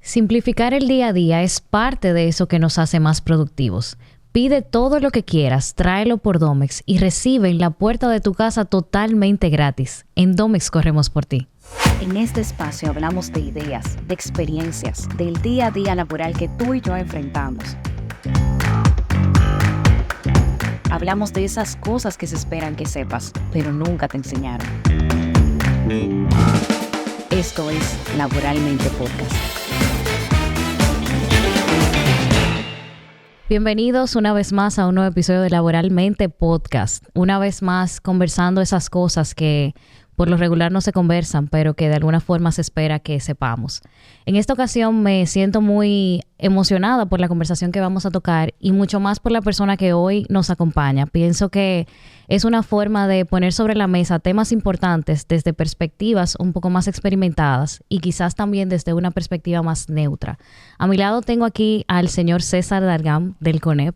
Simplificar el día a día es parte de eso que nos hace más productivos. Pide todo lo que quieras, tráelo por Domex y recibe en la puerta de tu casa totalmente gratis. En Domex corremos por ti. En este espacio hablamos de ideas, de experiencias, del día a día laboral que tú y yo enfrentamos. Hablamos de esas cosas que se esperan que sepas, pero nunca te enseñaron. Esto es Laboralmente Podcast. Bienvenidos una vez más a un nuevo episodio de Laboralmente Podcast. Una vez más conversando esas cosas que por lo regular no se conversan, pero que de alguna forma se espera que sepamos. En esta ocasión me siento muy emocionada por la conversación que vamos a tocar y mucho más por la persona que hoy nos acompaña. Pienso que es una forma de poner sobre la mesa temas importantes desde perspectivas un poco más experimentadas y quizás también desde una perspectiva más neutra. A mi lado tengo aquí al señor César Dargam del CONEP.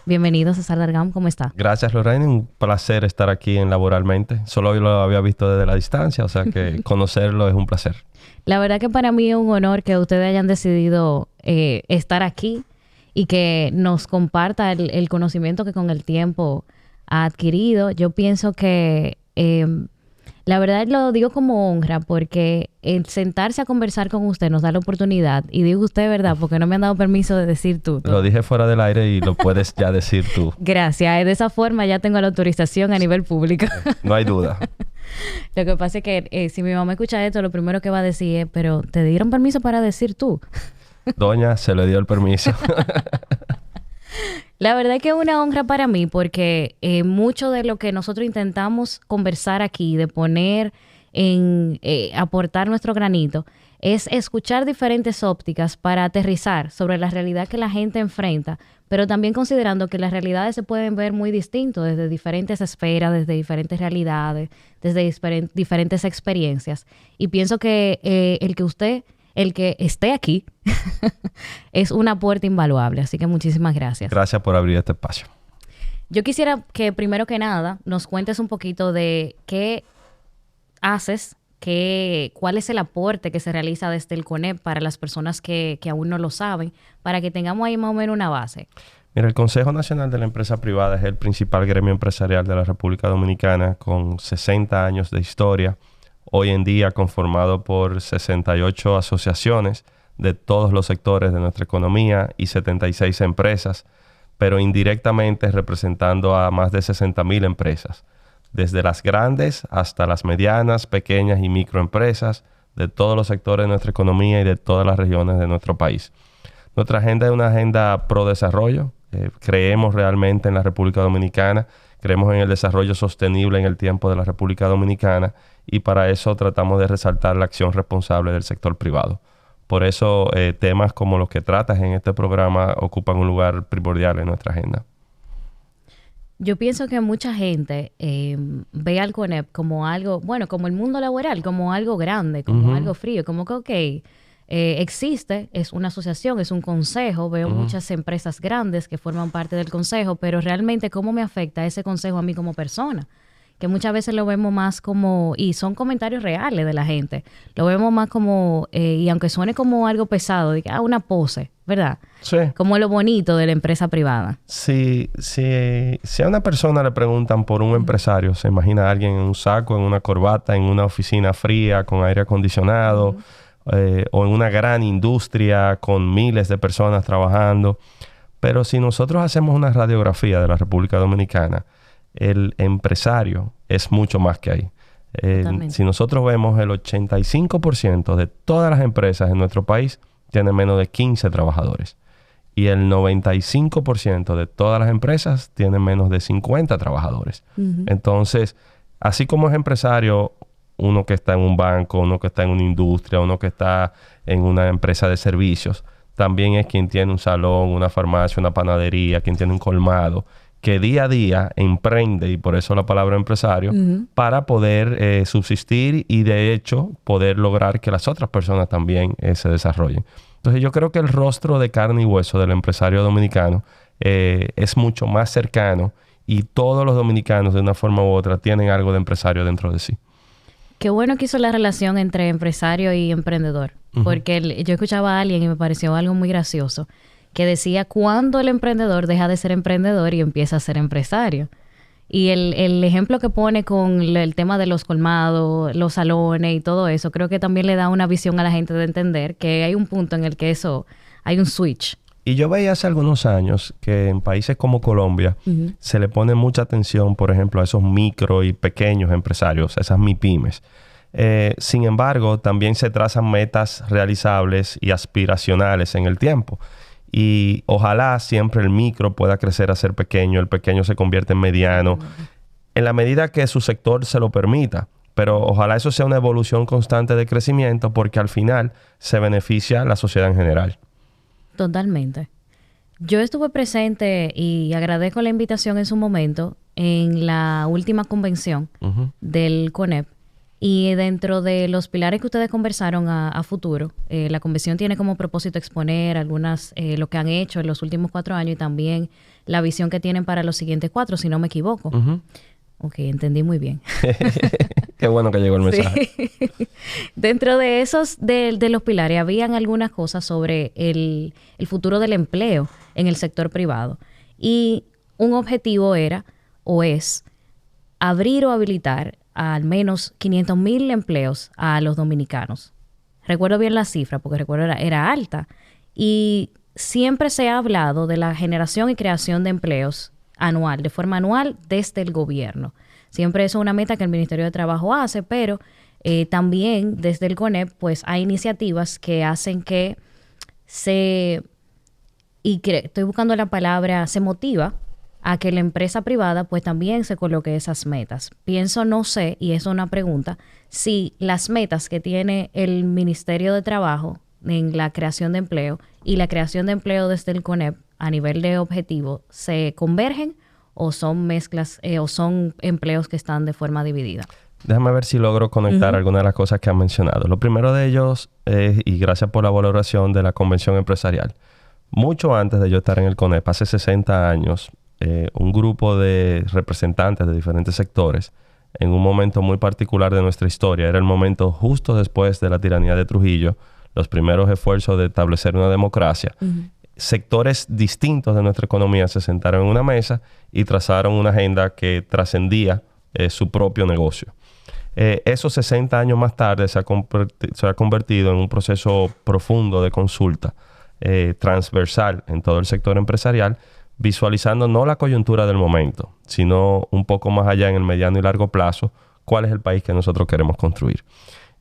Bienvenido, César Dargam, ¿cómo está? Gracias, Lorraine. Un placer estar aquí en Laboralmente. Solo lo había visto desde la distancia, o sea que conocerlo es un placer. La verdad que para mí es un honor que ustedes hayan decidido estar aquí y que nos comparta el conocimiento que con el tiempo ha adquirido. Yo pienso que la verdad lo digo como honra porque el sentarse a conversar con usted nos da la oportunidad, y digo usted, ¿verdad? Porque no me han dado permiso de decir tú. Lo dije fuera del aire y lo puedes ya decir tú. Gracias. De esa forma ya tengo la autorización a nivel público. No hay duda. Lo que pasa es que si mi mamá escucha esto, lo primero que va a decir es, pero ¿te dieron permiso para decir tú? Doña, se le dio el permiso. La verdad es que es una honra para mí porque mucho de lo que nosotros intentamos conversar aquí, de poner en aportar nuestro granito, es escuchar diferentes ópticas para aterrizar sobre la realidad que la gente enfrenta, pero también considerando que las realidades se pueden ver muy distintos desde diferentes esferas, desde diferentes realidades, desde diferentes experiencias. Y pienso que el que esté aquí es una puerta invaluable. Así que muchísimas gracias. Gracias por abrir este espacio. Yo quisiera que primero que nada nos cuentes un poquito de qué haces, cuál es el aporte que se realiza desde el CONEP para las personas que aún no lo saben, para que tengamos ahí más o menos una base. Mira, el Consejo Nacional de la Empresa Privada es el principal gremio empresarial de la República Dominicana con 60 años de historia. Hoy en día conformado por 68 asociaciones de todos los sectores de nuestra economía y 76 empresas, pero indirectamente representando a más de 60,000 empresas, desde las grandes hasta las medianas, pequeñas y microempresas de todos los sectores de nuestra economía y de todas las regiones de nuestro país. Nuestra agenda es una agenda pro desarrollo. Creemos realmente en la República Dominicana, creemos en el desarrollo sostenible en el tiempo de la República Dominicana, y para eso tratamos de resaltar la acción responsable del sector privado. Por eso temas como los que tratas en este programa ocupan un lugar primordial en nuestra agenda. Yo pienso que mucha gente ve al CONEP como algo, bueno, como el mundo laboral, como algo grande, como algo frío, como que existe, es una asociación, es un consejo. Veo muchas empresas grandes que forman parte del consejo, pero realmente ¿cómo me afecta ese consejo a mí como persona? Que muchas veces lo vemos más como, y son comentarios reales de la gente, lo vemos más como, y aunque suene como algo pesado, de una pose, ¿verdad? Sí. Como lo bonito de la empresa privada. Si a una persona le preguntan por un empresario, se imagina a alguien en un saco, en una corbata, en una oficina fría, con aire acondicionado, o en una gran industria con miles de personas trabajando. Pero si nosotros hacemos una radiografía de la República Dominicana, el empresario es mucho más que ahí. Si nosotros vemos, el 85% de todas las empresas en nuestro país tienen menos de 15 trabajadores. Y el 95% de todas las empresas tienen menos de 50 trabajadores. Entonces, así como es empresario, uno que está en un banco, uno que está en una industria, uno que está en una empresa de servicios, también es quien tiene un salón, una farmacia, una panadería, quien tiene un colmado, que día a día emprende, y por eso la palabra empresario, para poder subsistir y de hecho poder lograr que las otras personas también se desarrollen. Entonces yo creo que el rostro de carne y hueso del empresario dominicano es mucho más cercano, y todos los dominicanos de una forma u otra tienen algo de empresario dentro de sí. Qué bueno que hizo la relación entre empresario y emprendedor. Porque yo escuchaba a alguien y me pareció algo muy gracioso, que decía cuándo el emprendedor deja de ser emprendedor y empieza a ser empresario. Y el ejemplo que pone con el tema de los colmados, los salones y todo eso, creo que también le da una visión a la gente de entender que hay un punto en el que eso, hay un switch. Y yo veía hace algunos años que en países como Colombia se le pone mucha atención, por ejemplo, a esos micro y pequeños empresarios, esas MIPYMES. Sin embargo, también se trazan metas realizables y aspiracionales en el tiempo. Y ojalá siempre el micro pueda crecer a ser pequeño, el pequeño se convierte en mediano, en la medida que su sector se lo permita. Pero ojalá eso sea una evolución constante de crecimiento porque al final se beneficia a la sociedad en general. Totalmente. Yo estuve presente y agradezco la invitación en su momento en la última convención del CONEP. Y dentro de los pilares que ustedes conversaron a futuro, la convención tiene como propósito exponer lo que han hecho en los últimos 4 años y también la visión que tienen para los siguientes 4, si no me equivoco. Ok, entendí muy bien. Qué bueno que llegó el mensaje. Sí. Dentro de esos, de los pilares, habían algunas cosas sobre el futuro del empleo en el sector privado. Y un objetivo era, o es, abrir o habilitar al menos 500,000 empleos a los dominicanos. Recuerdo bien la cifra, porque recuerdo era alta. Y siempre se ha hablado de la generación y creación de empleos de forma anual desde el gobierno. Siempre eso es una meta que el Ministerio de Trabajo hace, pero también desde el CONEP pues hay iniciativas que hacen que estoy buscando la palabra, se motiva a que la empresa privada pues también se coloque esas metas. No sé, y eso es una pregunta, si las metas que tiene el Ministerio de Trabajo en la creación de empleo y la creación de empleo desde el CONEP a nivel de objetivo se convergen o son mezclas o son empleos que están de forma dividida. Déjame ver si logro conectar algunas de las cosas que han mencionado. Lo primero de ellos es, y gracias por la valoración de la convención empresarial. Mucho antes de yo estar en el CONEP, hace 60 años, un grupo de representantes de diferentes sectores, en un momento muy particular de nuestra historia, era el momento justo después de la tiranía de Trujillo, los primeros esfuerzos de establecer una democracia. Sectores distintos de nuestra economía se sentaron en una mesa y trazaron una agenda que trascendía su propio negocio. Esos 60 años más tarde se ha convertido en un proceso profundo de consulta transversal en todo el sector empresarial, visualizando no la coyuntura del momento, sino un poco más allá en el mediano y largo plazo, cuál es el país que nosotros queremos construir.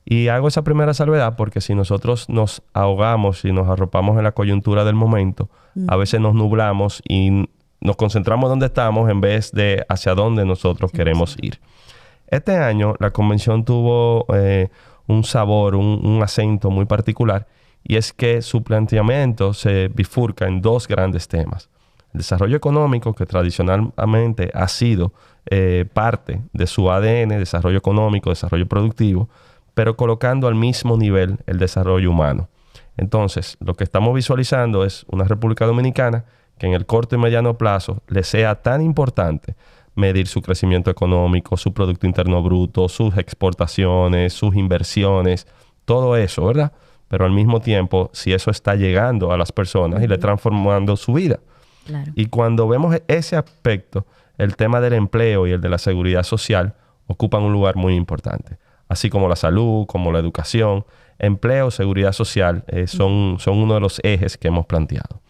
Y hago esa primera salvedad porque si nosotros nos ahogamos y nos arropamos en la coyuntura del momento, a veces nos nublamos y nos concentramos donde estamos en vez de hacia dónde nosotros queremos ir. Este año la convención tuvo un sabor, un acento muy particular, y es que su planteamiento se bifurca en 2 grandes temas. El desarrollo económico, que tradicionalmente ha sido parte de su ADN, desarrollo económico, desarrollo productivo, pero colocando al mismo nivel el desarrollo humano. Entonces, lo que estamos visualizando es una República Dominicana que en el corto y mediano plazo le sea tan importante medir su crecimiento económico, su Producto Interno Bruto, sus exportaciones, sus inversiones, todo eso, ¿verdad? Pero al mismo tiempo, si eso está llegando a las personas y le transformando su vida. Claro. Y cuando vemos ese aspecto, el tema del empleo y el de la seguridad social ocupan un lugar muy importante. Así como la salud, como la educación, empleo, seguridad social son uno de los ejes que hemos planteado.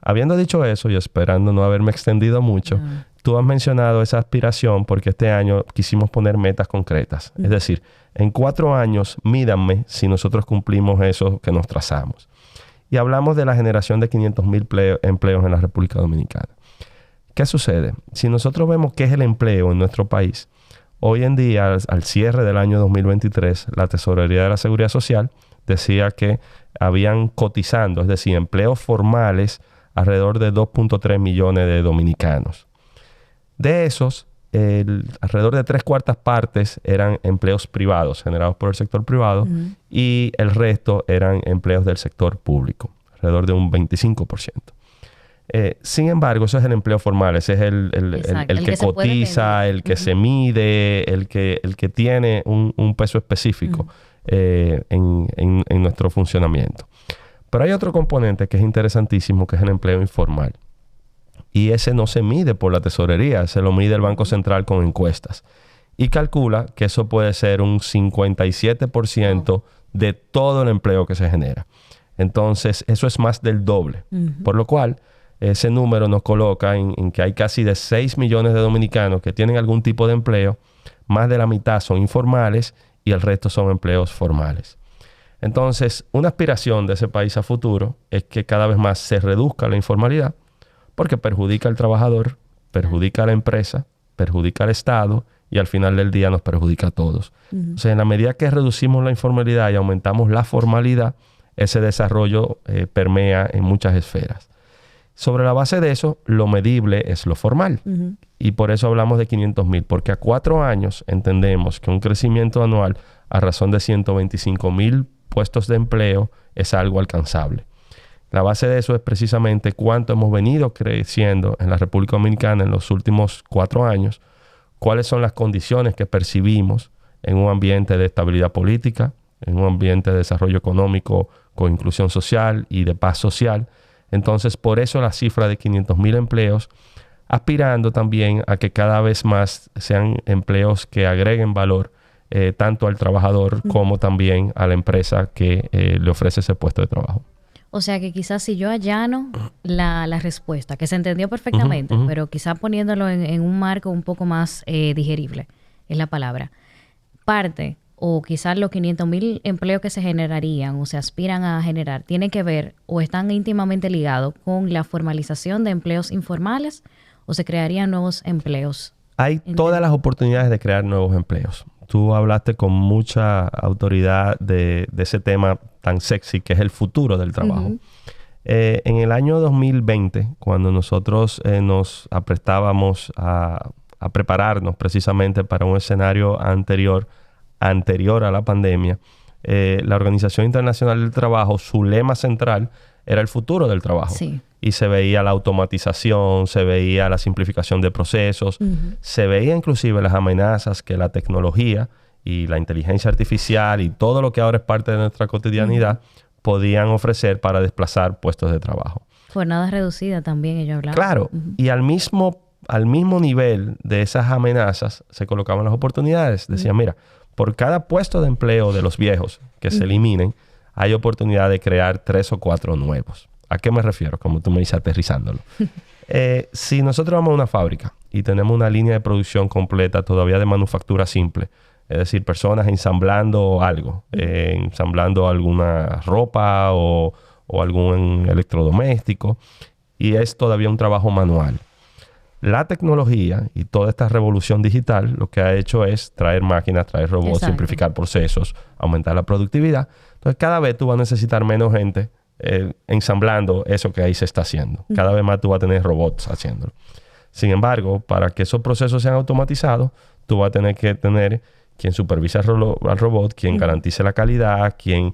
Habiendo dicho eso y esperando no haberme extendido mucho, tú has mencionado esa aspiración porque este año quisimos poner metas concretas. Es decir, en 4 años, mídanme si nosotros cumplimos eso que nos trazamos. Y hablamos de la generación de 500,000 empleos en la República Dominicana. ¿Qué sucede? Si nosotros vemos qué es el empleo en nuestro país, hoy en día, al cierre del año 2023, la Tesorería de la Seguridad Social decía que habían cotizando, es decir, empleos formales, alrededor de 2.3 millones de dominicanos. De esos, alrededor de 3/4 partes eran empleos privados, generados por el sector privado, y el resto eran empleos del sector público, alrededor de un 25%. Sin embargo, eso es el empleo formal. Ese es el que cotiza, el que se mide, el que tiene un peso específico en nuestro funcionamiento. Pero hay otro componente que es interesantísimo, que es el empleo informal. Y ese no se mide por la tesorería, se lo mide el Banco Central con encuestas. Y calcula que eso puede ser un 57% de todo el empleo que se genera. Entonces, eso es más del doble. Por lo cual, ese número nos coloca en que hay casi de 6 millones de dominicanos que tienen algún tipo de empleo. Más de la mitad son informales y el resto son empleos formales. Entonces, una aspiración de ese país a futuro es que cada vez más se reduzca la informalidad, porque perjudica al trabajador, perjudica a la empresa, perjudica al Estado y al final del día nos perjudica a todos. O sea, en la medida que reducimos la informalidad y aumentamos la formalidad, ese desarrollo permea en muchas esferas. Sobre la base de eso, lo medible es lo formal. Y por eso hablamos de 500,000, porque a 4 años entendemos que un crecimiento anual a razón de 125,000 puestos de empleo es algo alcanzable. La base de eso es precisamente cuánto hemos venido creciendo en la República Dominicana en los últimos 4 años, cuáles son las condiciones que percibimos en un ambiente de estabilidad política, en un ambiente de desarrollo económico con inclusión social y de paz social. Entonces, por eso la cifra de 500,000 empleos, aspirando también a que cada vez más sean empleos que agreguen valor tanto al trabajador como también a la empresa que le ofrece ese puesto de trabajo. O sea que quizás si yo allano la respuesta, que se entendió perfectamente, pero quizás poniéndolo en un marco un poco más digerible, es la palabra, parte o quizás los 500,000 empleos que se generarían o se aspiran a generar, tienen que ver o están íntimamente ligados con la formalización de empleos informales o se crearían nuevos empleos. Hay todas las oportunidades de crear nuevos empleos. Tú hablaste con mucha autoridad de ese tema tan sexy que es el futuro del trabajo. En el año 2020, cuando nosotros nos aprestábamos a prepararnos precisamente para un escenario anterior a la pandemia, la Organización Internacional del Trabajo, su lema central era el futuro del trabajo. Sí. Y se veía la automatización, se veía la simplificación de procesos, se veía inclusive las amenazas que la tecnología y la inteligencia artificial y todo lo que ahora es parte de nuestra cotidianidad podían ofrecer para desplazar puestos de trabajo. Jornada reducida también, ellos hablaban. Claro, y al mismo nivel de esas amenazas se colocaban las oportunidades. Decían, mira, por cada puesto de empleo de los viejos que se eliminen, hay oportunidad de crear 3 o 4 nuevos. ¿A qué me refiero? Como tú me dices, aterrizándolo. Si nosotros vamos a una fábrica y tenemos una línea de producción completa todavía de manufactura simple, es decir, personas ensamblando algo, ensamblando alguna ropa o algún electrodoméstico, y es todavía un trabajo manual. La tecnología y toda esta revolución digital lo que ha hecho es traer máquinas, traer robots, simplificar procesos, aumentar la productividad. Entonces, cada vez tú vas a necesitar menos gente ensamblando eso que ahí se está haciendo. Cada vez más tú vas a tener robots haciéndolo. Sin embargo, para que esos procesos sean automatizados, tú vas a tener que tener quien supervise al robot, quien garantice la calidad, quien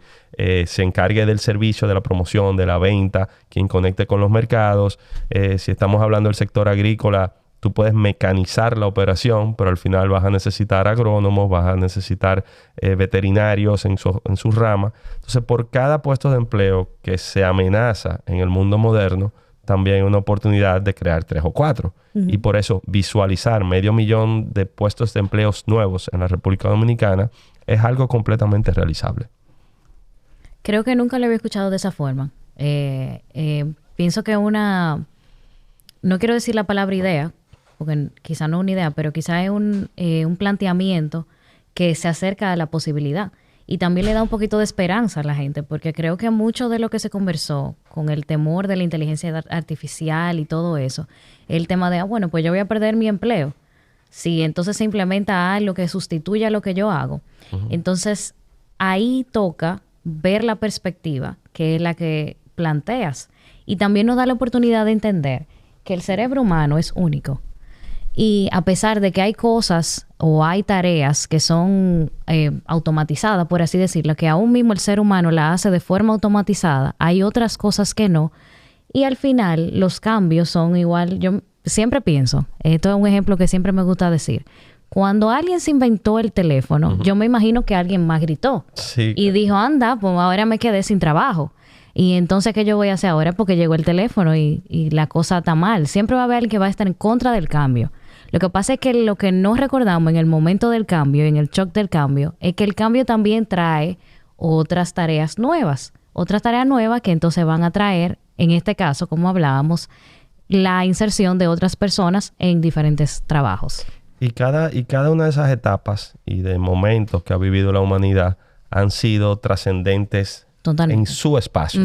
se encargue del servicio, de la promoción, de la venta, quien conecte con los mercados. Si estamos hablando del sector agrícola, tú puedes mecanizar la operación, pero al final vas a necesitar agrónomos, vas a necesitar veterinarios en su rama. Entonces, por cada puesto de empleo que se amenaza en el mundo moderno, también hay una oportunidad de crear 3 o 4. Y por eso visualizar 500,000 de puestos de empleos nuevos en la República Dominicana es algo completamente realizable. Creo que nunca lo había escuchado de esa forma. Pienso que no quiero decir la palabra idea, porque quizá no es una idea, pero quizá es un planteamiento que se acerca a la posibilidad. Y también le da un poquito de esperanza a la gente, porque creo que mucho de lo que se conversó con el temor de la inteligencia artificial y todo eso, el tema de, bueno, pues yo voy a perder mi empleo. Si entonces se implementa algo que sustituya lo que yo hago. Entonces, ahí toca ver la perspectiva, que es la que planteas. Y también nos da la oportunidad de entender que el cerebro humano es único. Y a pesar de que hay cosas o hay tareas que son automatizadas, por así decirlo, que aún mismo el ser humano la hace de forma automatizada, hay otras cosas que no. Y al final, los cambios son igual. Yo siempre pienso, esto es un ejemplo que siempre me gusta decir. Cuando alguien se inventó el teléfono, yo me imagino que alguien más gritó. Sí. Y dijo, anda, pues ahora me quedé sin trabajo. Y entonces, ¿qué yo voy a hacer ahora? Porque llegó el teléfono y la cosa está mal. Siempre va a haber alguien que va a estar en contra del cambio. Lo que pasa es que lo que no recordamos en el momento del cambio, en el shock del cambio, es que el cambio también trae otras tareas nuevas. Otras tareas nuevas que entonces van a traer, en este caso, como hablábamos, la inserción de otras personas en diferentes trabajos. Y cada una de esas etapas y de momentos que ha vivido la humanidad han sido trascendentes en su espacio.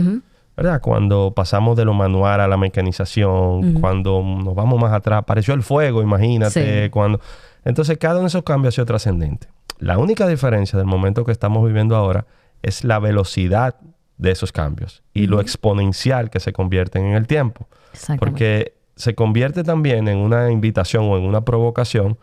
¿Verdad? Cuando pasamos de lo manual a la mecanización, cuando nos vamos más atrás, apareció el fuego, imagínate. Sí. Entonces, cada uno de esos cambios ha sido trascendente. La única diferencia del momento que estamos viviendo ahora es la velocidad de esos cambios y lo exponencial que se convierten en el tiempo. Porque se convierte también en una invitación o en una provocación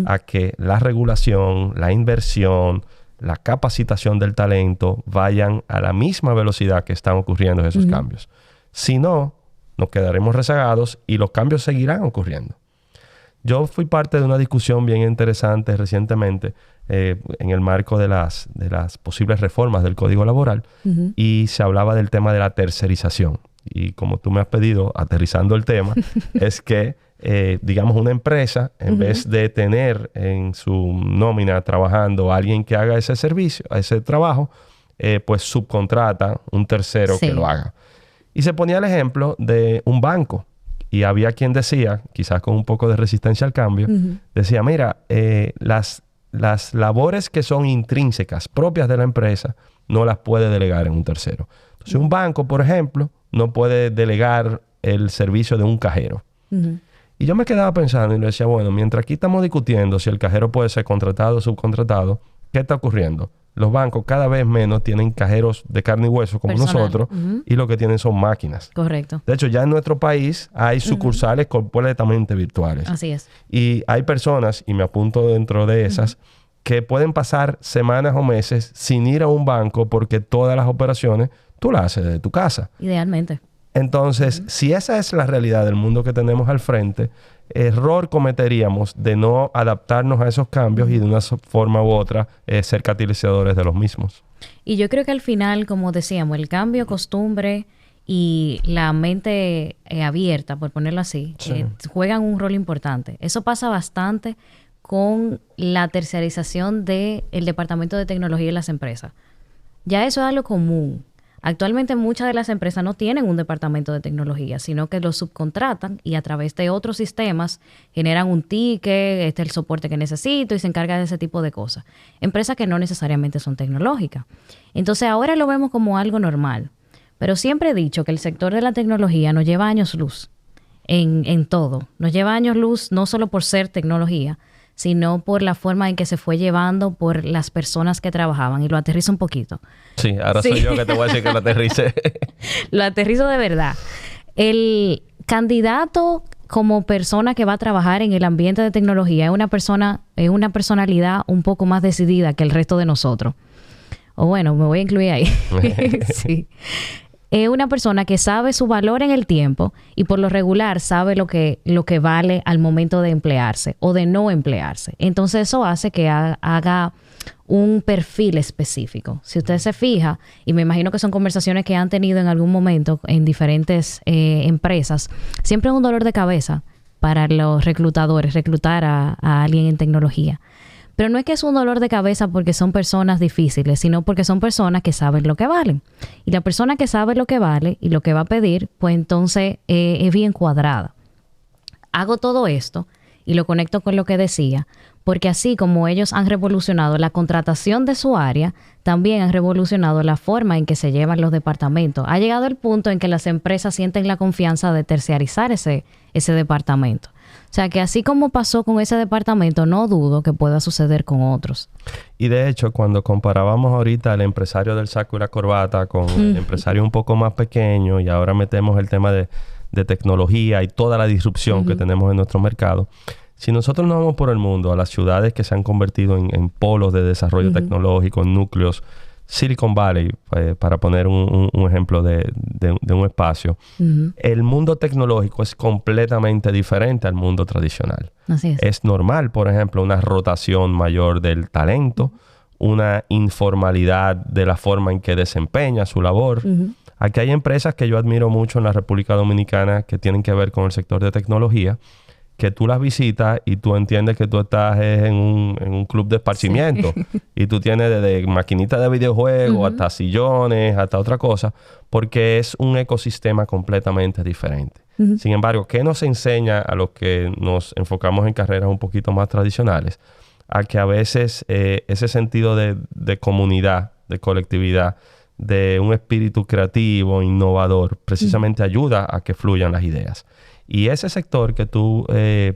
a que la regulación, la inversión, la capacitación del talento vayan a la misma velocidad que están ocurriendo esos cambios. Si no, nos quedaremos rezagados y los cambios seguirán ocurriendo. Yo fui parte de una discusión bien interesante recientemente en el marco de las posibles reformas del Código Laboral y se hablaba del tema de la tercerización. Y como tú me has pedido, aterrizando el tema, es que digamos, una empresa, en vez de tener en su nómina trabajando a alguien que haga ese servicio, ese trabajo, pues subcontrata un tercero que lo haga. Y se ponía el ejemplo de un banco. Y había quien decía, quizás con un poco de resistencia al cambio, decía, mira, las labores que son intrínsecas, propias de la empresa, no las puede delegar en un tercero. Entonces, un banco, por ejemplo, no puede delegar el servicio de un cajero. Y yo me quedaba pensando y le decía, bueno, mientras aquí estamos discutiendo si el cajero puede ser contratado o subcontratado, ¿qué está ocurriendo? Los bancos cada vez menos tienen cajeros de carne y hueso como nosotros y lo que tienen son máquinas. Correcto. De hecho, ya en nuestro país hay sucursales completamente virtuales. Así es. Y hay personas, y me apunto dentro de esas, que pueden pasar semanas o meses sin ir a un banco porque todas las operaciones tú las haces desde tu casa. Idealmente. Entonces, si esa es la realidad del mundo que tenemos al frente, error cometeríamos de no adaptarnos a esos cambios y de una forma u otra ser catalizadores de los mismos. Y yo creo que al final, como decíamos, el cambio, costumbre y la mente abierta, por ponerlo así, juegan un rol importante. Eso pasa bastante con la terciarización del departamento de tecnología en las empresas. Ya eso es algo común. Actualmente muchas de las empresas no tienen un departamento de tecnología, sino que lo subcontratan y a través de otros sistemas generan un ticket, el soporte que necesito y se encarga de ese tipo de cosas. Empresas que no necesariamente son tecnológicas. Entonces ahora lo vemos como algo normal. Pero siempre he dicho que el sector de la tecnología nos lleva años luz en todo. Nos lleva años luz no solo por ser tecnología, sino por la forma en que se fue llevando por las personas que trabajaban. Y lo aterrizo un poquito. Sí, ahora soy yo que te voy a decir que lo aterrice. Lo aterrizo de verdad. El candidato como persona que va a trabajar en el ambiente de tecnología es una personalidad un poco más decidida que el resto de nosotros. O bueno, me voy a incluir ahí. Sí. Es una persona que sabe su valor en el tiempo y por lo regular sabe lo que vale al momento de emplearse o de no emplearse. Entonces eso hace que haga un perfil específico. Si usted se fija, y me imagino que son conversaciones que han tenido en algún momento en diferentes empresas, siempre es un dolor de cabeza para los reclutadores reclutar a alguien en tecnología. Pero no es que es un dolor de cabeza porque son personas difíciles, sino porque son personas que saben lo que valen. Y la persona que sabe lo que vale y lo que va a pedir, pues entonces es bien cuadrada. Hago todo esto y lo conecto con lo que decía, porque así como ellos han revolucionado la contratación de su área, también han revolucionado la forma en que se llevan los departamentos. Ha llegado el punto en que las empresas sienten la confianza de terciarizar ese departamento. O sea, que así como pasó con ese departamento, no dudo que pueda suceder con otros. Y de hecho, cuando comparábamos ahorita al empresario del saco y la corbata con el empresario un poco más pequeño, y ahora metemos el tema de tecnología y toda la disrupción que tenemos en nuestro mercado, si nosotros nos vamos por el mundo, a las ciudades que se han convertido en polos de desarrollo tecnológico, en núcleos, Silicon Valley, para poner un ejemplo de un espacio, el mundo tecnológico es completamente diferente al mundo tradicional. Así es. Es normal, por ejemplo, una rotación mayor del talento, una informalidad de la forma en que desempeña su labor. Aquí hay empresas que yo admiro mucho en la República Dominicana que tienen que ver con el sector de tecnología, que tú las visitas y tú entiendes que tú estás en un club de esparcimiento. Sí. Y tú tienes desde maquinitas de videojuegos hasta sillones, hasta otra cosa, porque es un ecosistema completamente diferente. Sin embargo, ¿qué nos enseña a los que nos enfocamos en carreras un poquito más tradicionales? A que a veces ese sentido de comunidad, de colectividad, de un espíritu creativo, innovador, precisamente ayuda a que fluyan las ideas. Y ese sector que tú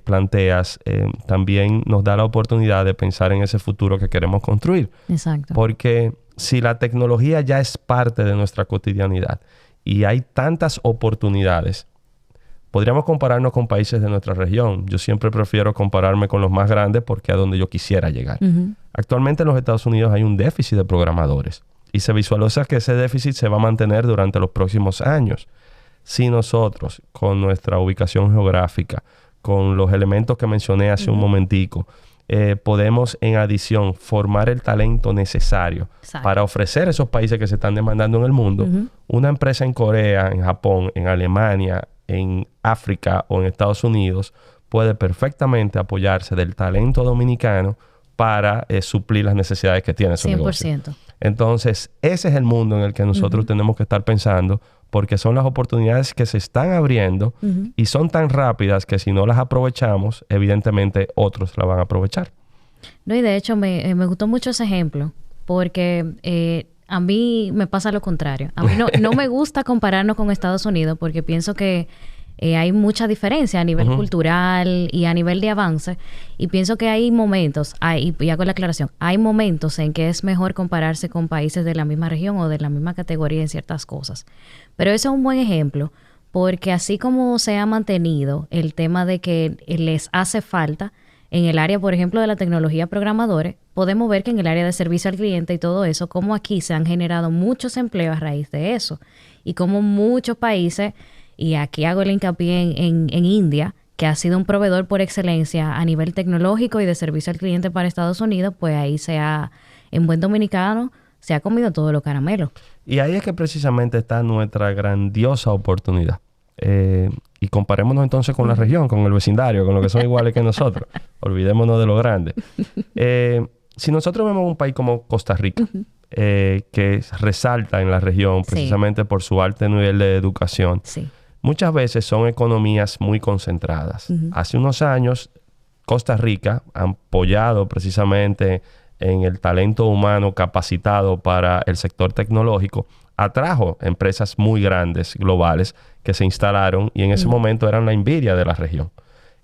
planteas también nos da la oportunidad de pensar en ese futuro que queremos construir. Exacto. Porque si la tecnología ya es parte de nuestra cotidianidad y hay tantas oportunidades, podríamos compararnos con países de nuestra región. Yo siempre prefiero compararme con los más grandes porque es a donde yo quisiera llegar. Actualmente en los Estados Unidos hay un déficit de programadores y se visualiza que ese déficit se va a mantener durante los próximos años. Si nosotros, con nuestra ubicación geográfica, con los elementos que mencioné hace un momentico, podemos en adición formar el talento necesario para ofrecer a esos países que se están demandando en el mundo, una empresa en Corea, en Japón, en Alemania, en África o en Estados Unidos puede perfectamente apoyarse del talento dominicano para suplir las necesidades que tiene su 100%. Negocio. Entonces, ese es el mundo en el que nosotros tenemos que estar pensando, porque son las oportunidades que se están abriendo y son tan rápidas que si no las aprovechamos, evidentemente otros la van a aprovechar. No, y de hecho me gustó mucho ese ejemplo, porque a mí me pasa lo contrario. A mí no me gusta compararnos con Estados Unidos porque pienso que hay mucha diferencia a nivel cultural y a nivel de avance. Y pienso que hay momentos, y hago la aclaración, hay momentos en que es mejor compararse con países de la misma región o de la misma categoría en ciertas cosas. Pero eso es un buen ejemplo porque así como se ha mantenido el tema de que les hace falta en el área, por ejemplo, de la tecnología programadores, podemos ver que en el área de servicio al cliente y todo eso, como aquí se han generado muchos empleos a raíz de eso. Y como muchos países, y aquí hago el hincapié en India, que ha sido un proveedor por excelencia a nivel tecnológico y de servicio al cliente para Estados Unidos, pues ahí en buen dominicano, se ha comido todos los caramelos. Y ahí es que precisamente está nuestra grandiosa oportunidad. Y comparémonos entonces con la región, con el vecindario, con los que son iguales que nosotros. Olvidémonos de lo grande. Si nosotros vemos un país como Costa Rica, que resalta en la región precisamente por su alto nivel de educación, muchas veces son economías muy concentradas. Hace unos años, Costa Rica, apoyado precisamente en el talento humano capacitado para el sector tecnológico, atrajo empresas muy grandes, globales, que se instalaron y en ese momento eran la envidia de la región.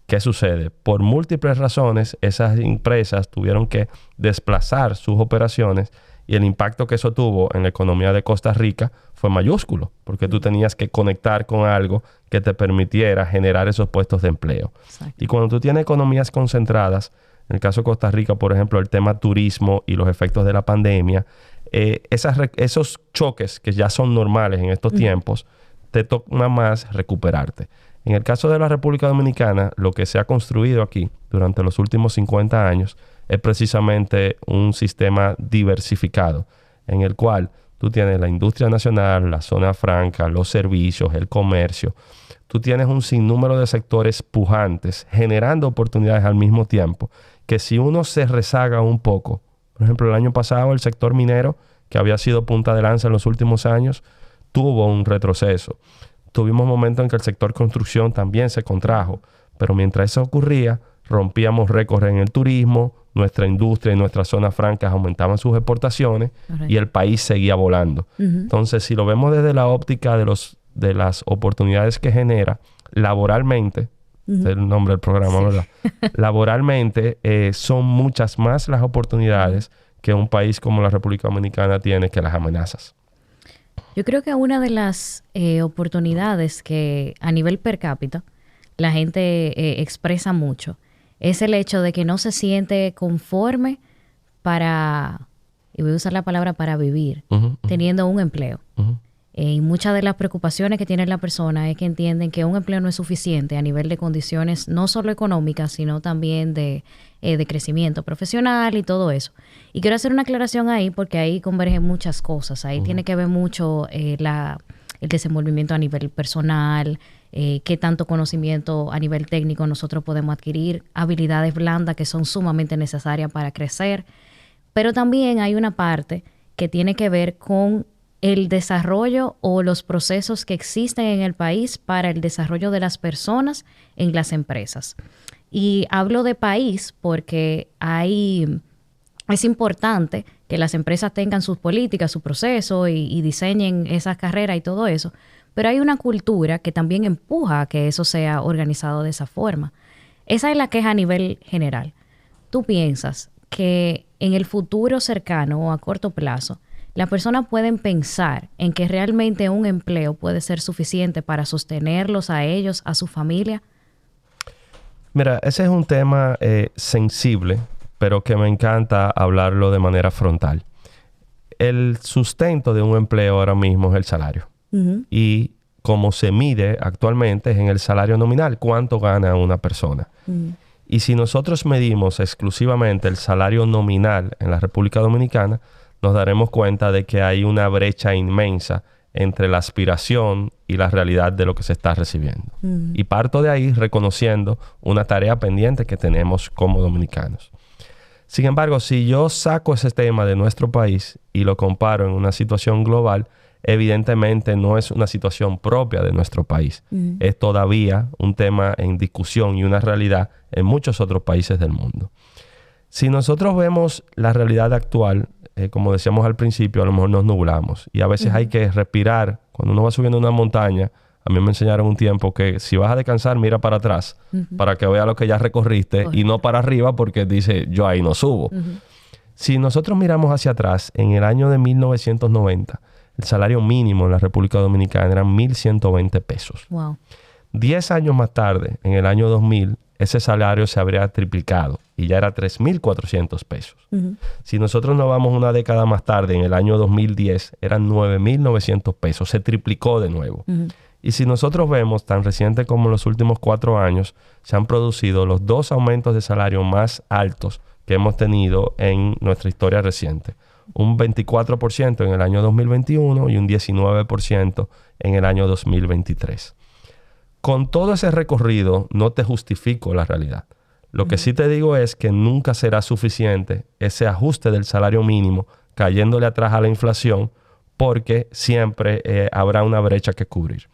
¿Qué sucede? Por múltiples razones, esas empresas tuvieron que desplazar sus operaciones y el impacto que eso tuvo en la economía de Costa Rica fue mayúsculo, porque tú tenías que conectar con algo que te permitiera generar esos puestos de empleo. Exacto. Y cuando tú tienes economías concentradas, en el caso de Costa Rica, por ejemplo, el tema turismo y los efectos de la pandemia, esos choques que ya son normales en estos tiempos, te toca más recuperarte. En el caso de la República Dominicana, lo que se ha construido aquí durante los últimos 50 años es precisamente un sistema diversificado en el cual tú tienes la industria nacional, la zona franca, los servicios, el comercio. Tú tienes un sinnúmero de sectores pujantes generando oportunidades al mismo tiempo que si uno se rezaga un poco, por ejemplo, el año pasado el sector minero, que había sido punta de lanza en los últimos años, tuvo un retroceso. Tuvimos momentos en que el sector construcción también se contrajo, pero mientras eso ocurría, rompíamos récords en el turismo, nuestra industria y nuestras zonas francas aumentaban sus exportaciones y el país seguía volando. Entonces, si lo vemos desde la óptica de las oportunidades que genera laboralmente, es el nombre del programa, ¿verdad? Laboralmente son muchas más las oportunidades que un país como la República Dominicana tiene que las amenazas. Yo creo que una de las oportunidades que a nivel per cápita la gente expresa mucho es el hecho de que no se siente conforme para y voy a usar la palabra para vivir, teniendo un empleo. Y muchas de las preocupaciones que tiene la persona es que entienden que un empleo no es suficiente a nivel de condiciones no solo económicas, sino también de crecimiento profesional y todo eso. Y quiero hacer una aclaración ahí porque ahí convergen muchas cosas. Ahí tiene que ver mucho el desenvolvimiento a nivel personal, qué tanto conocimiento a nivel técnico nosotros podemos adquirir, habilidades blandas que son sumamente necesarias para crecer. Pero también hay una parte que tiene que ver con el desarrollo o los procesos que existen en el país para el desarrollo de las personas en las empresas. Y hablo de país porque es importante que las empresas tengan sus políticas, su proceso y diseñen esas carreras y todo eso. Pero hay una cultura que también empuja a que eso sea organizado de esa forma. Esa es la queja a nivel general. ¿Tú piensas que en el futuro cercano o a corto plazo las personas pueden pensar en que realmente un empleo puede ser suficiente para sostenerlos a ellos, a su familia? Mira, ese es un tema sensible, pero que me encanta hablarlo de manera frontal. El sustento de un empleo ahora mismo es el salario. Y como se mide actualmente es en el salario nominal, cuánto gana una persona. Y si nosotros medimos exclusivamente el salario nominal en la República Dominicana, nos daremos cuenta de que hay una brecha inmensa entre la aspiración y la realidad de lo que se está recibiendo. Y parto de ahí reconociendo una tarea pendiente que tenemos como dominicanos. Sin embargo, si yo saco ese tema de nuestro país y lo comparo en una situación global, evidentemente no es una situación propia de nuestro país. Es todavía un tema en discusión y una realidad en muchos otros países del mundo. Si nosotros vemos la realidad actual, como decíamos al principio, a lo mejor nos nublamos. Y a veces hay que respirar. Cuando uno va subiendo una montaña, a mí me enseñaron un tiempo que si vas a descansar, mira para atrás para que veas lo que ya recorriste y no para arriba porque dice, yo ahí no subo. Si nosotros miramos hacia atrás, en el año de 1990, el salario mínimo en la República Dominicana eran 1,120 pesos. Wow. 10 años más tarde, en el año 2000, ese salario se habría triplicado y ya era 3,400 pesos. Si nosotros nos vamos una década más tarde, en el año 2010, eran 9,900 pesos. Se triplicó de nuevo. Y si nosotros vemos, tan reciente como en los últimos 4 años, se han producido los 2 aumentos de salario más altos que hemos tenido en nuestra historia reciente. Un 24% en el año 2021 y un 19% en el año 2023. Con todo ese recorrido, no te justifico la realidad. Lo que sí te digo es que nunca será suficiente ese ajuste del salario mínimo cayéndole atrás a la inflación porque siempre habrá una brecha que cubrir.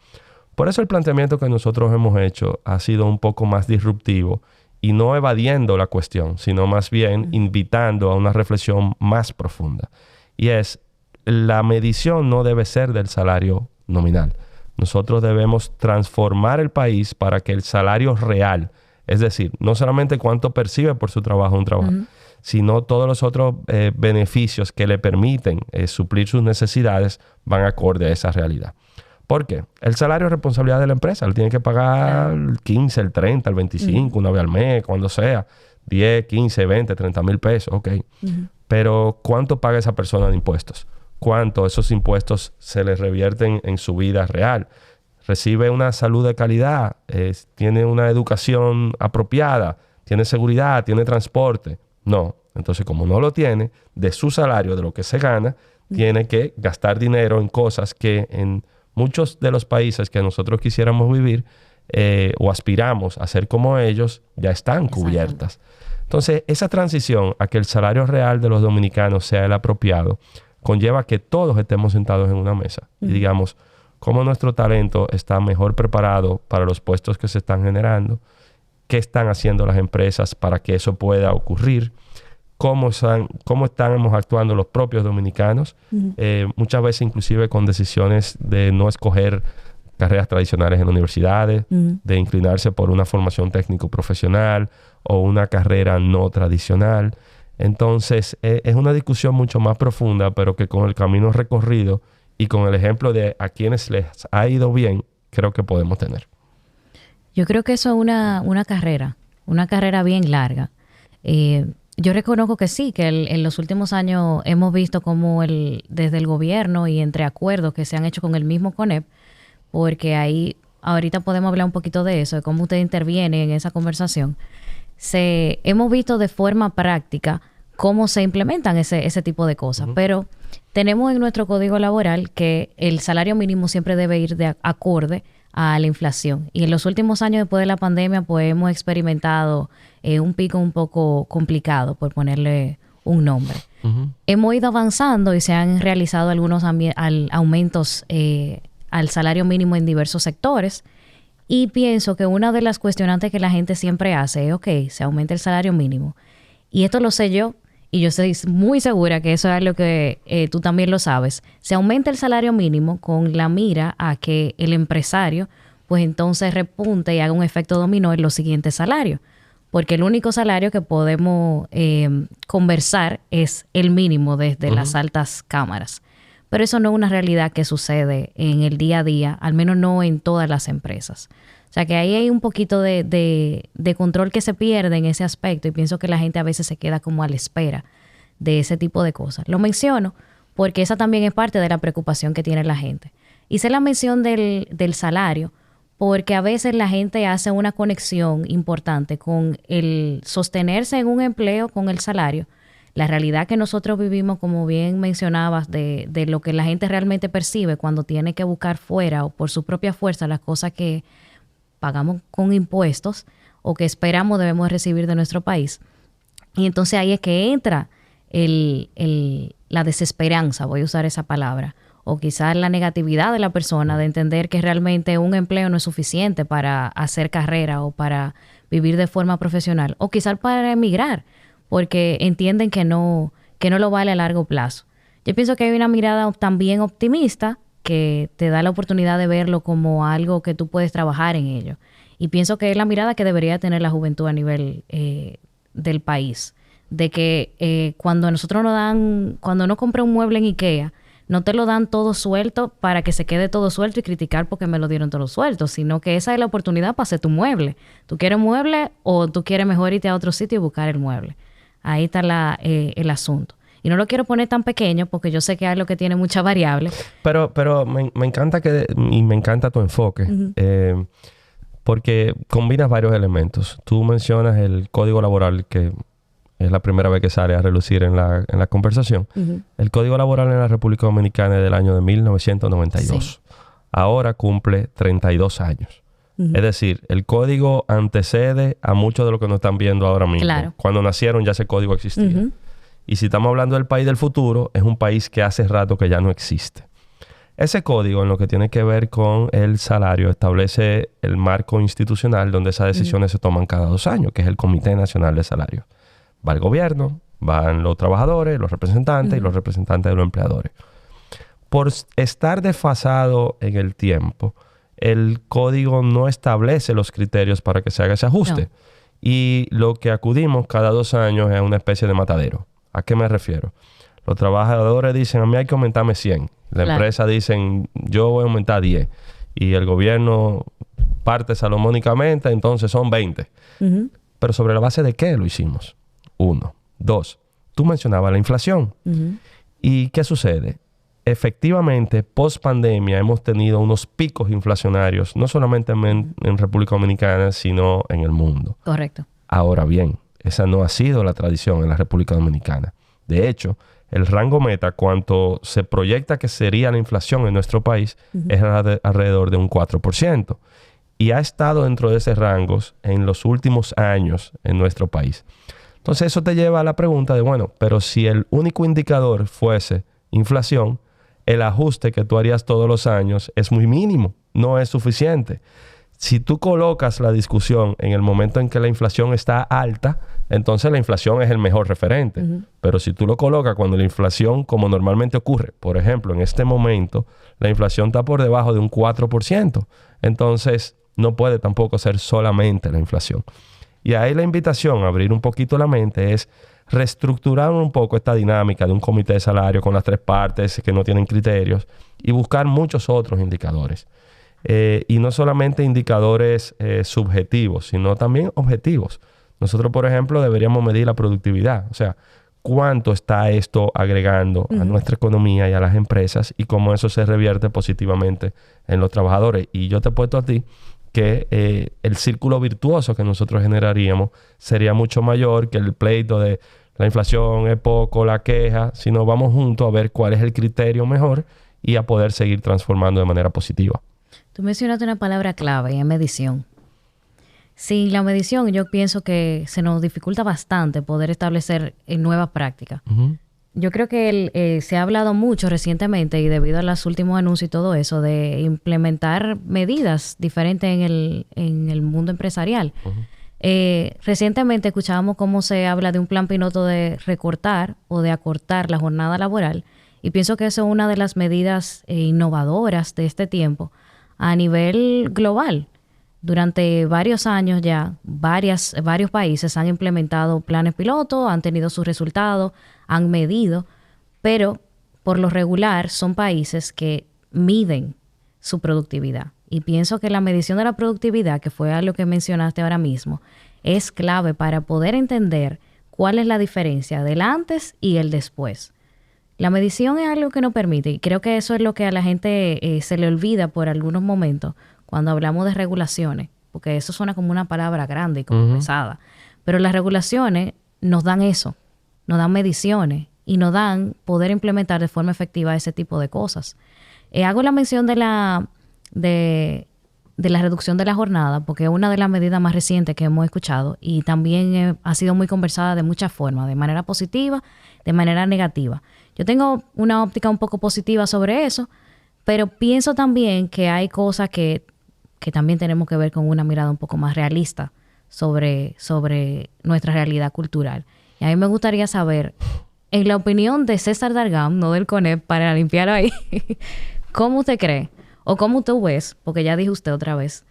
Por eso el planteamiento que nosotros hemos hecho ha sido un poco más disruptivo y no evadiendo la cuestión, sino más bien invitando a una reflexión más profunda. Y es, la medición no debe ser del salario nominal. Nosotros debemos transformar el país para que el salario real, es decir, no solamente cuánto percibe por su trabajo un trabajo, sino todos los otros beneficios que le permiten suplir sus necesidades van acorde a esa realidad. ¿Por qué? El salario es responsabilidad de la empresa. Él tiene que pagar el 15, el 30, el 25, una vez al mes, cuando sea. 10, 15, 20, 30 mil pesos. Ok. Pero ¿cuánto paga esa persona de impuestos? ¿Cuánto esos impuestos se les revierten en su vida real? ¿Recibe una salud de calidad? ¿Tiene una educación apropiada? ¿Tiene seguridad? ¿Tiene transporte? No. Entonces, como no lo tiene, de su salario, de lo que se gana, tiene que gastar dinero en cosas que en muchos de los países que nosotros quisiéramos vivir o aspiramos a ser como ellos, ya están cubiertas. Entonces, esa transición a que el salario real de los dominicanos sea el apropiado, conlleva que todos estemos sentados en una mesa y digamos cómo nuestro talento está mejor preparado para los puestos que se están generando, qué están haciendo las empresas para que eso pueda ocurrir, cómo estamos actuando los propios dominicanos, muchas veces inclusive con decisiones de no escoger carreras tradicionales en universidades, de inclinarse por una formación técnico-profesional o una carrera no tradicional. Entonces, es una discusión mucho más profunda, pero que con el camino recorrido y con el ejemplo de a quienes les ha ido bien, creo que podemos tener. Yo creo que eso es una carrera bien larga. Yo reconozco que sí, que en los últimos años hemos visto cómo desde el gobierno y entre acuerdos que se han hecho con el mismo CONEP, porque ahí ahorita podemos hablar un poquito de eso, de cómo usted interviene en esa conversación. Hemos visto de forma práctica cómo se implementan ese tipo de cosas, pero tenemos en nuestro código laboral que el salario mínimo siempre debe ir de acorde a la inflación. Y en los últimos años después de la pandemia, pues hemos experimentado un pico un poco complicado, por ponerle un nombre. Hemos ido avanzando y se han realizado algunos aumentos al salario mínimo en diversos sectores. Y pienso que una de las cuestionantes que la gente siempre hace es, ok, se aumenta el salario mínimo. Y esto lo sé yo, y yo estoy muy segura que eso es algo que tú también lo sabes. Se aumenta el salario mínimo con la mira a que el empresario, pues entonces repunte y haga un efecto dominó en los siguientes salarios. Porque el único salario que podemos conversar es el mínimo desde las altas cámaras. Pero eso no es una realidad que sucede en el día a día, al menos no en todas las empresas. O sea que ahí hay un poquito de control que se pierde en ese aspecto y pienso que la gente a veces se queda como a la espera de ese tipo de cosas. Lo menciono porque esa también es parte de la preocupación que tiene la gente. Hice la mención del salario porque a veces la gente hace una conexión importante con el sostenerse en un empleo con el salario. La realidad que nosotros vivimos, como bien mencionabas, de lo que la gente realmente percibe cuando tiene que buscar fuera o por su propia fuerza las cosas que pagamos con impuestos o que esperamos debemos recibir de nuestro país. Y entonces ahí es que entra la desesperanza, voy a usar esa palabra, o quizás la negatividad de la persona de entender que realmente un empleo no es suficiente para hacer carrera o para vivir de forma profesional, o quizás para emigrar, porque entienden que no lo vale a largo plazo. Yo pienso que hay una mirada también optimista que te da la oportunidad de verlo como algo que tú puedes trabajar en ello. Y pienso que es la mirada que debería tener la juventud a nivel del país. De que cuando uno compra un mueble en IKEA, no te lo dan todo suelto para que se quede todo suelto y criticar porque me lo dieron todo suelto, sino que esa es la oportunidad para hacer tu mueble. ¿Tú quieres mueble o tú quieres mejor irte a otro sitio y buscar el mueble? Ahí está el asunto. Y no lo quiero poner tan pequeño porque yo sé que es algo que tiene muchas variables. Pero me encanta me encanta tu enfoque. Porque combinas varios elementos. Tú mencionas el código laboral, que es la primera vez que sale a relucir en la conversación. El código laboral en la República Dominicana es del año de 1992. Sí. Ahora cumple 32 años. Es decir, el código antecede a mucho de lo que nos están viendo ahora mismo. Claro. Cuando nacieron ya ese código existía. Y si estamos hablando del país del futuro, es un país que hace rato que ya no existe. Ese código, en lo que tiene que ver con el salario, establece el marco institucional donde esas decisiones se toman cada 2 años, que es el Comité Nacional de Salarios. Va el gobierno, van los trabajadores, los representantes y los representantes de los empleadores. Por estar desfasado en el tiempo, el código no establece los criterios para que se haga ese ajuste. No. Y lo que acudimos cada 2 años es una especie de matadero. ¿A qué me refiero? Los trabajadores dicen, a mí hay que aumentarme 100. La empresa dicen, yo voy a aumentar 10. Y el gobierno parte salomónicamente, entonces son 20. Pero ¿sobre la base de qué lo hicimos? 1. 2. Tú mencionabas la inflación. ¿Y qué sucede? Efectivamente, post pandemia hemos tenido unos picos inflacionarios, no solamente en República Dominicana, sino en el mundo. Correcto. Ahora bien, esa no ha sido la tradición en la República Dominicana. De hecho, el rango meta, cuanto se proyecta que sería la inflación en nuestro país, es alrededor de un 4%. Y ha estado dentro de ese rango en los últimos años en nuestro país. Entonces, eso te lleva a la pregunta de, bueno, pero si el único indicador fuese inflación, el ajuste que tú harías todos los años es muy mínimo, no es suficiente. Si tú colocas la discusión en el momento en que la inflación está alta, entonces la inflación es el mejor referente. Pero si tú lo colocas cuando la inflación, como normalmente ocurre, por ejemplo, en este momento, la inflación está por debajo de un 4%. Entonces, no puede tampoco ser solamente la inflación. Y ahí la invitación a abrir un poquito la mente es reestructurar un poco esta dinámica de un comité de salario con las 3 partes que no tienen criterios y buscar muchos otros indicadores. Y no solamente indicadores subjetivos, sino también objetivos. Nosotros, por ejemplo, deberíamos medir la productividad. O sea, cuánto está esto agregando a nuestra economía y a las empresas y cómo eso se revierte positivamente en los trabajadores. Y yo te he puesto a ti que el círculo virtuoso que nosotros generaríamos sería mucho mayor que el pleito de la inflación es poco, la queja, sino vamos juntos a ver cuál es el criterio mejor y a poder seguir transformando de manera positiva. Tú mencionaste una palabra clave, es medición. Sin la medición, yo pienso que se nos dificulta bastante poder establecer nuevas prácticas. Yo creo que se ha hablado mucho recientemente y debido a los últimos anuncios y todo eso, de implementar medidas diferentes en el mundo empresarial. Recientemente escuchábamos cómo se habla de un plan piloto de recortar o de acortar la jornada laboral y pienso que eso es una de las medidas innovadoras de este tiempo a nivel global. Durante varios años ya, varios países han implementado planes pilotos, han tenido sus resultados, han medido, pero por lo regular son países que miden su productividad. Y pienso que la medición de la productividad, que fue a lo que mencionaste ahora mismo, es clave para poder entender cuál es la diferencia del antes y el después. La medición es algo que nos permite, y creo que eso es lo que a la gente se le olvida por algunos momentos, cuando hablamos de regulaciones, porque eso suena como una palabra grande y como pesada. Pero las regulaciones nos dan eso, nos dan mediciones y nos dan poder implementar de forma efectiva ese tipo de cosas. Hago la mención de la reducción de la jornada, porque es una de las medidas más recientes que hemos escuchado y también ha sido muy conversada de muchas formas, de manera positiva, de manera negativa. Yo tengo una óptica un poco positiva sobre eso, pero pienso también que hay cosas que también tenemos que ver con una mirada un poco más realista sobre nuestra realidad cultural. Y a mí me gustaría saber, en la opinión de César Dargam, no del CONEP, para limpiarlo ahí, ¿cómo usted cree? O cómo tú ves, porque ya dijo usted otra vez.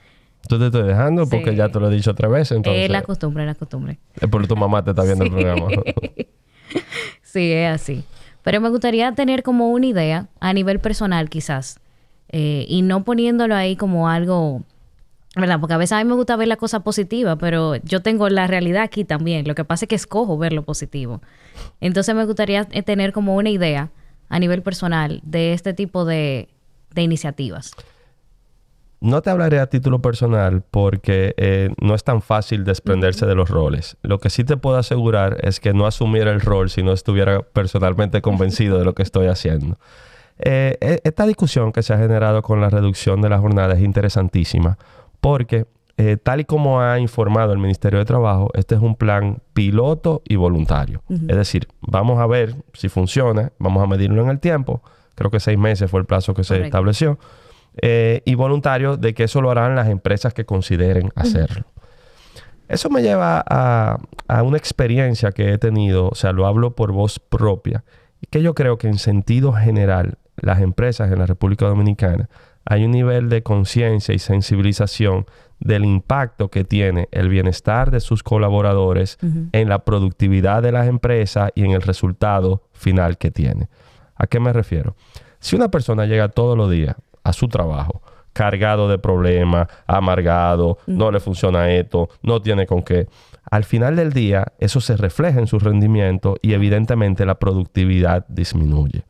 Tú te estoy dejando porque ya te lo he dicho otra vez, entonces. La costumbre. Es por tu mamá te está viendo el programa. Sí, es así. Pero me gustaría tener como una idea a nivel personal quizás. Y no poniéndolo ahí como algo, ¿verdad? Porque a veces a mí me gusta ver la cosa positiva, pero yo tengo la realidad aquí también. Lo que pasa es que escojo ver lo positivo. Entonces me gustaría tener como una idea a nivel personal de este tipo de iniciativas. No te hablaré a título personal porque no es tan fácil desprenderse de los roles. Lo que sí te puedo asegurar es que no asumiera el rol si no estuviera personalmente convencido de lo que estoy haciendo. Esta discusión que se ha generado con la reducción de la jornada es interesantísima porque tal y como ha informado el Ministerio de Trabajo, este es un plan piloto y voluntario. Es decir, vamos a ver si funciona, vamos a medirlo en el tiempo. Creo que 6 meses fue el plazo que se estableció. Y voluntario de que eso lo harán las empresas que consideren hacerlo. Eso me lleva a una experiencia que he tenido, o sea, lo hablo por voz propia, y que yo creo que en sentido general las empresas en la República Dominicana hay un nivel de conciencia y sensibilización del impacto que tiene el bienestar de sus colaboradores en la productividad de las empresas y en el resultado final que tiene. ¿A qué me refiero? Si una persona llega todos los días a su trabajo cargado de problemas, amargado, no le funciona esto, no tiene con qué, al final del día eso se refleja en su rendimiento y evidentemente la productividad disminuye.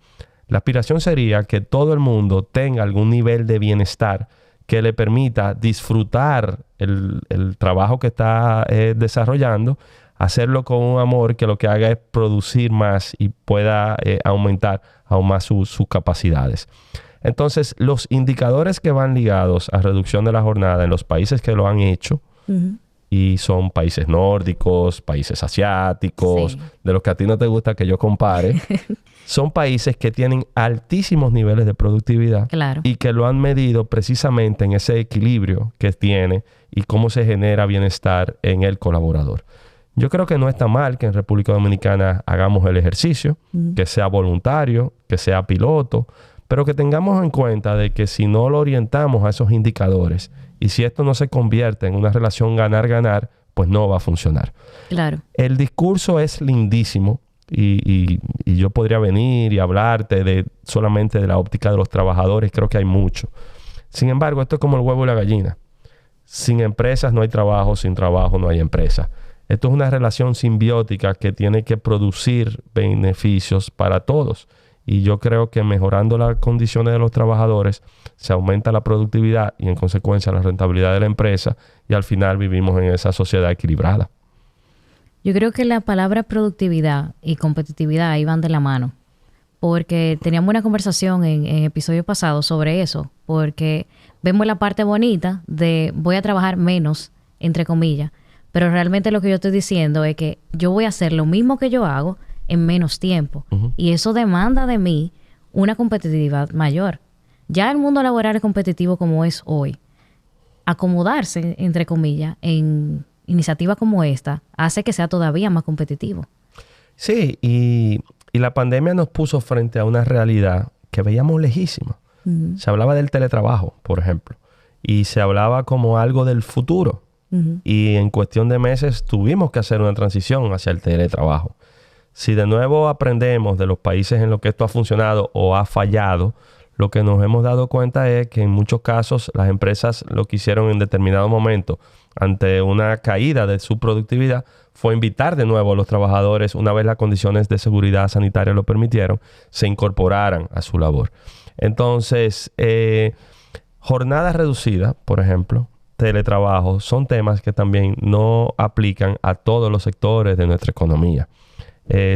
La aspiración sería que todo el mundo tenga algún nivel de bienestar que le permita disfrutar el trabajo que está desarrollando, hacerlo con un amor que lo que haga es producir más y pueda aumentar aún más sus capacidades. Entonces, los indicadores que van ligados a reducción de la jornada en los países que lo han hecho, y son países nórdicos, países asiáticos, de los que a ti no te gusta que yo compare, son países que tienen altísimos niveles de productividad y que lo han medido precisamente en ese equilibrio que tiene y cómo se genera bienestar en el colaborador. Yo creo que no está mal que en República Dominicana hagamos el ejercicio, que sea voluntario, que sea piloto, pero que tengamos en cuenta de que si no lo orientamos a esos indicadores y si esto no se convierte en una relación ganar-ganar, pues no va a funcionar. Claro. El discurso es lindísimo y yo podría venir y hablarte solamente de la óptica de los trabajadores. Creo que hay mucho. Sin embargo, esto es como el huevo y la gallina. Sin empresas no hay trabajo, sin trabajo no hay empresa. Esto es una relación simbiótica que tiene que producir beneficios para todos. Y yo creo que mejorando las condiciones de los trabajadores se aumenta la productividad y en consecuencia la rentabilidad de la empresa y al final vivimos en esa sociedad equilibrada. Yo creo que la palabra productividad y competitividad ahí van de la mano, porque teníamos una conversación en episodio pasado sobre eso, porque vemos la parte bonita de voy a trabajar menos, entre comillas, pero realmente lo que yo estoy diciendo es que yo voy a hacer lo mismo que yo hago en menos tiempo. Y eso demanda de mí una competitividad mayor. Ya el mundo laboral es competitivo como es hoy. Acomodarse, entre comillas, en iniciativas como esta hace que sea todavía más competitivo. Sí, y la pandemia nos puso frente a una realidad que veíamos lejísima. Se hablaba del teletrabajo, por ejemplo, y se hablaba como algo del futuro. Y en cuestión de meses tuvimos que hacer una transición hacia el teletrabajo. Si de nuevo aprendemos de los países en los que esto ha funcionado o ha fallado, lo que nos hemos dado cuenta es que en muchos casos las empresas lo que hicieron en determinado momento ante una caída de su productividad fue invitar de nuevo a los trabajadores, una vez las condiciones de seguridad sanitaria lo permitieron, se incorporaran a su labor. Entonces, jornada reducida, por ejemplo, teletrabajo, son temas que también no aplican a todos los sectores de nuestra economía.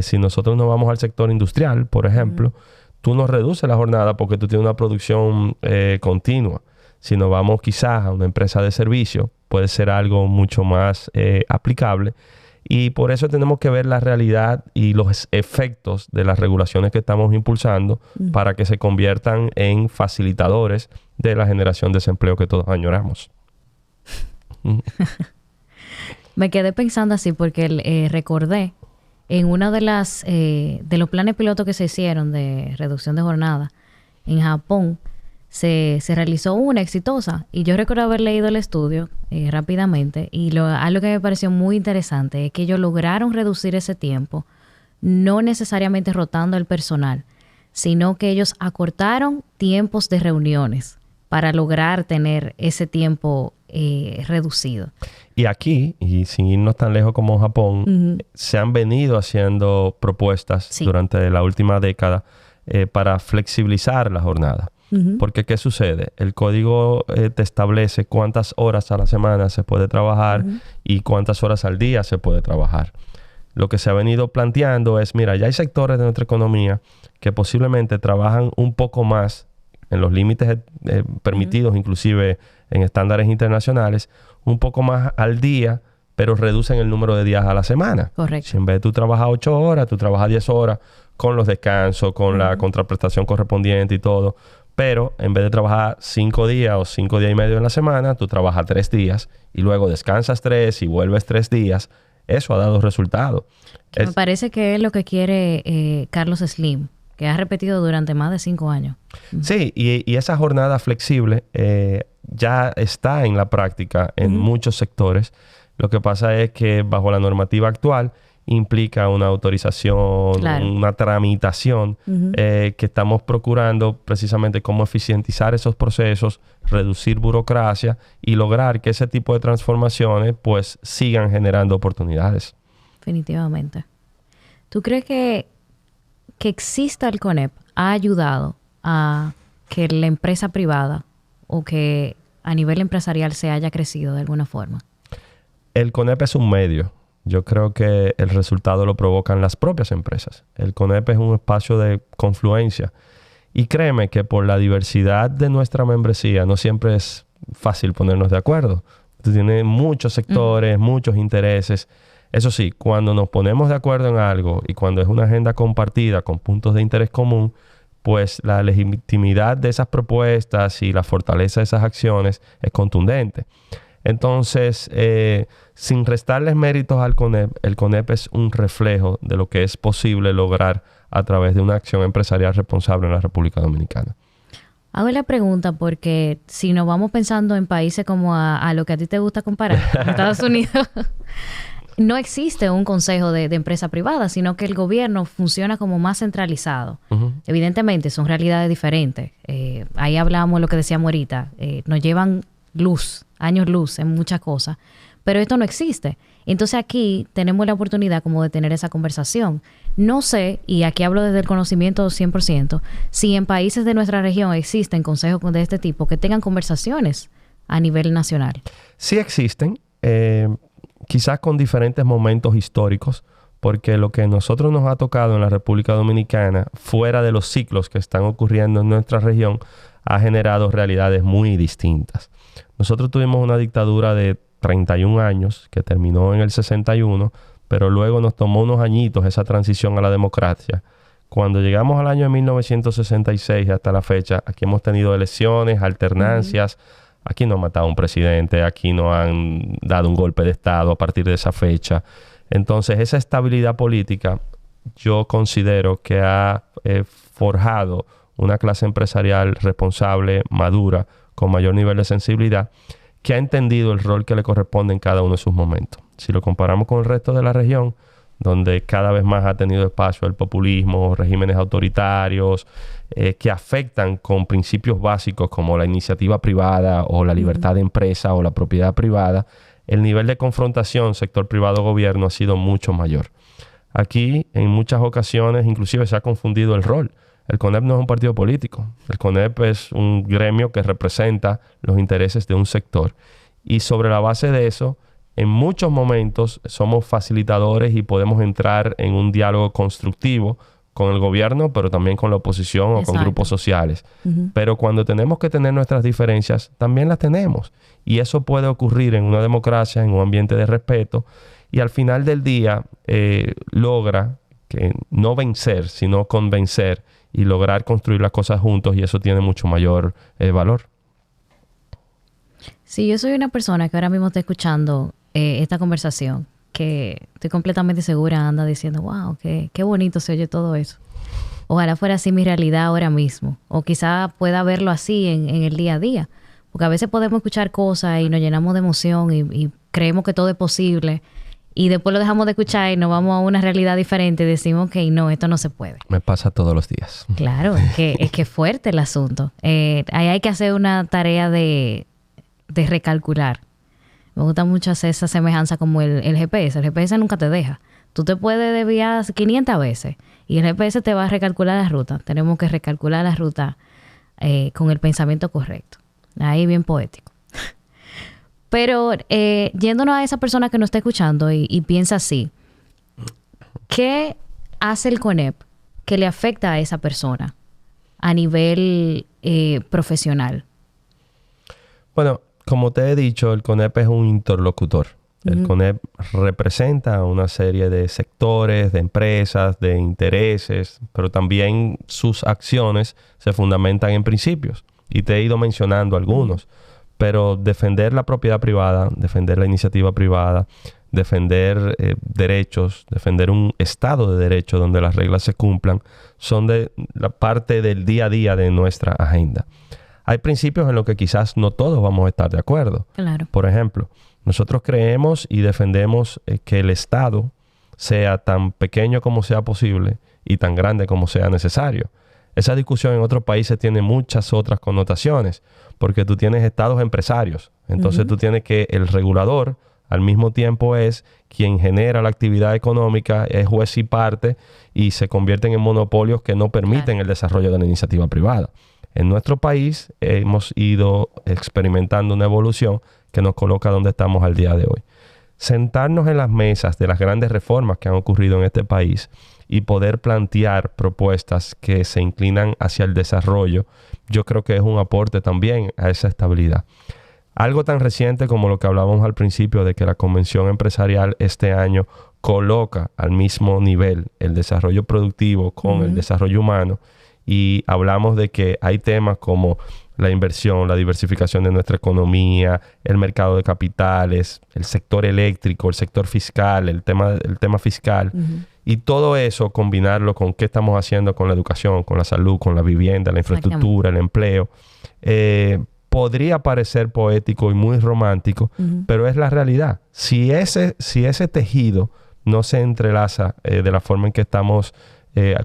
Si nosotros nos vamos al sector industrial, por ejemplo, tú no reduces la jornada porque tú tienes una producción continua. Si nos vamos quizás a una empresa de servicio, puede ser algo mucho más aplicable. Y por eso tenemos que ver la realidad y los efectos de las regulaciones que estamos impulsando para que se conviertan en facilitadores de la generación de desempleo que todos añoramos. Me quedé pensando así porque recordé en uno de los planes pilotos que se hicieron de reducción de jornada en Japón, se realizó una exitosa. Y yo recuerdo haber leído el estudio rápidamente. Y algo que me pareció muy interesante es que ellos lograron reducir ese tiempo, no necesariamente rotando el personal, sino que ellos acortaron tiempos de reuniones para lograr tener ese tiempo reducido. Y aquí, y sin irnos tan lejos como Japón, se han venido haciendo propuestas durante la última década para flexibilizar la jornada. Porque, ¿qué sucede? El código te establece cuántas horas a la semana se puede trabajar y cuántas horas al día se puede trabajar. Lo que se ha venido planteando es, mira, ya hay sectores de nuestra economía que posiblemente trabajan un poco más en los límites permitidos, inclusive en estándares internacionales, un poco más al día, pero reducen el número de días a la semana. Correcto. Si en vez de tú trabajas 8 horas, tú trabajas 10 horas con los descansos, con la contraprestación correspondiente y todo. Pero en vez de trabajar 5 días o 5 días y medio en la semana, tú trabajas 3 días y luego descansas 3 y vuelves 3 días. Eso ha dado resultados. Me parece que es lo que quiere Carlos Slim, que ha repetido durante más de 5 años. Sí, y esa jornada flexible ya está en la práctica en muchos sectores. Lo que pasa es que bajo la normativa actual implica una autorización, una tramitación que estamos procurando precisamente cómo eficientizar esos procesos, reducir burocracia y lograr que ese tipo de transformaciones pues sigan generando oportunidades. Definitivamente. ¿Tú crees que exista el CONEP ha ayudado a que la empresa privada o que a nivel empresarial se haya crecido de alguna forma? El CONEP es un medio. Yo creo que el resultado lo provocan las propias empresas. El CONEP es un espacio de confluencia. Y créeme que por la diversidad de nuestra membresía no siempre es fácil ponernos de acuerdo. Tiene muchos sectores, muchos intereses. Eso sí, cuando nos ponemos de acuerdo en algo y cuando es una agenda compartida con puntos de interés común, pues la legitimidad de esas propuestas y la fortaleza de esas acciones es contundente. Entonces, sin restarles méritos al CONEP, el CONEP es un reflejo de lo que es posible lograr a través de una acción empresarial responsable en la República Dominicana. Hago la pregunta porque si nos vamos pensando en países como a lo que a ti te gusta comparar, Estados Unidos, no existe un consejo de empresa privada, sino que el gobierno funciona como más centralizado. Evidentemente, son realidades diferentes. Ahí hablamos lo que decíamos ahorita. Nos llevan años luz en muchas cosas. pero esto no existe. Entonces aquí tenemos la oportunidad como de tener esa conversación. No sé, y aquí hablo desde el conocimiento 100%, si en países de nuestra región existen consejos de este tipo que tengan conversaciones a nivel nacional. Sí existen, quizás con diferentes momentos históricos, porque lo que a nosotros nos ha tocado en la República Dominicana, fuera de los ciclos que están ocurriendo en nuestra región, ha generado realidades muy distintas. Nosotros tuvimos una dictadura de 31 años que terminó en el 61, pero luego nos tomó unos añitos esa transición a la democracia. Cuando llegamos al año de 1966 hasta la fecha, aquí hemos tenido elecciones, alternancias. Aquí no han matado a un presidente, aquí no han dado un golpe de Estado a partir de esa fecha. Entonces, esa estabilidad política yo considero que ha forjado una clase empresarial responsable, madura, con mayor nivel de sensibilidad, que ha entendido el rol que le corresponde en cada uno de sus momentos. Si lo comparamos con el resto de la región, donde cada vez más ha tenido espacio el populismo, regímenes autoritarios, que afectan con principios básicos como la iniciativa privada o la libertad de empresa o la propiedad privada, el nivel de confrontación sector privado-gobierno ha sido mucho mayor. Aquí, en muchas ocasiones, inclusive se ha confundido el rol. El CONEP no es un partido político. El CONEP es un gremio que representa los intereses de un sector. Y sobre la base de eso, en muchos momentos somos facilitadores y podemos entrar en un diálogo constructivo con el gobierno, pero también con la oposición o con grupos sociales. Pero cuando tenemos que tener nuestras diferencias, también las tenemos. Y eso puede ocurrir en una democracia, en un ambiente de respeto. Y al final del día logra que no vencer, sino convencer y lograr construir las cosas juntos, y eso tiene mucho mayor valor. Sí, yo soy una persona que ahora mismo está escuchando esta conversación, que estoy completamente segura, anda diciendo, wow, qué bonito se oye todo eso. Ojalá fuera así mi realidad ahora mismo, o quizá pueda verlo así en el día a día, porque a veces podemos escuchar cosas y nos llenamos de emoción y creemos que todo es posible, y después lo dejamos de escuchar y nos vamos a una realidad diferente y decimos que no, esto no se puede. Me pasa todos los días. Claro, es que es fuerte el asunto. Ahí hay que hacer una tarea de recalcular. Me gusta mucho hacer esa semejanza como el GPS. El GPS nunca te deja. Tú te puedes desviar 500 veces y el GPS te va a recalcular la ruta. Tenemos que recalcular la ruta con el pensamiento correcto. Ahí bien poético. Pero yéndonos a esa persona que nos está escuchando y piensa así, ¿qué hace el CONEP que le afecta a esa persona a nivel profesional? Bueno, como te he dicho, el CONEP es un interlocutor. El CONEP representa una serie de sectores, de empresas, de intereses, pero también sus acciones se fundamentan en principios. Y te he ido mencionando algunos. Pero defender la propiedad privada, defender la iniciativa privada, defender derechos, defender un Estado de Derecho donde las reglas se cumplan, son de la parte del día a día de nuestra agenda. Hay principios en los que quizás no todos vamos a estar de acuerdo. Claro. Por ejemplo, nosotros creemos y defendemos que el Estado sea tan pequeño como sea posible y tan grande como sea necesario. Esa discusión en otros países tiene muchas otras connotaciones, porque tú tienes estados empresarios. Entonces tú tienes que el regulador al mismo tiempo es quien genera la actividad económica, es juez y parte, y se convierten en monopolios que no permiten el desarrollo de la iniciativa privada. En nuestro país hemos ido experimentando una evolución que nos coloca donde estamos al día de hoy. Sentarnos en las mesas de las grandes reformas que han ocurrido en este país y poder plantear propuestas que se inclinan hacia el desarrollo, yo creo que es un aporte también a esa estabilidad. Algo tan reciente como lo que hablábamos al principio de que la Convención Empresarial este año coloca al mismo nivel el desarrollo productivo con el desarrollo humano, y hablamos de que hay temas como la inversión, la diversificación de nuestra economía, el mercado de capitales, el sector eléctrico, el sector fiscal, el tema fiscal. Y todo eso, combinarlo con qué estamos haciendo con la educación, con la salud, con la vivienda, la infraestructura, el empleo. Podría parecer poético y muy romántico, pero es la realidad. Si ese tejido no se entrelaza de la forma en que estamos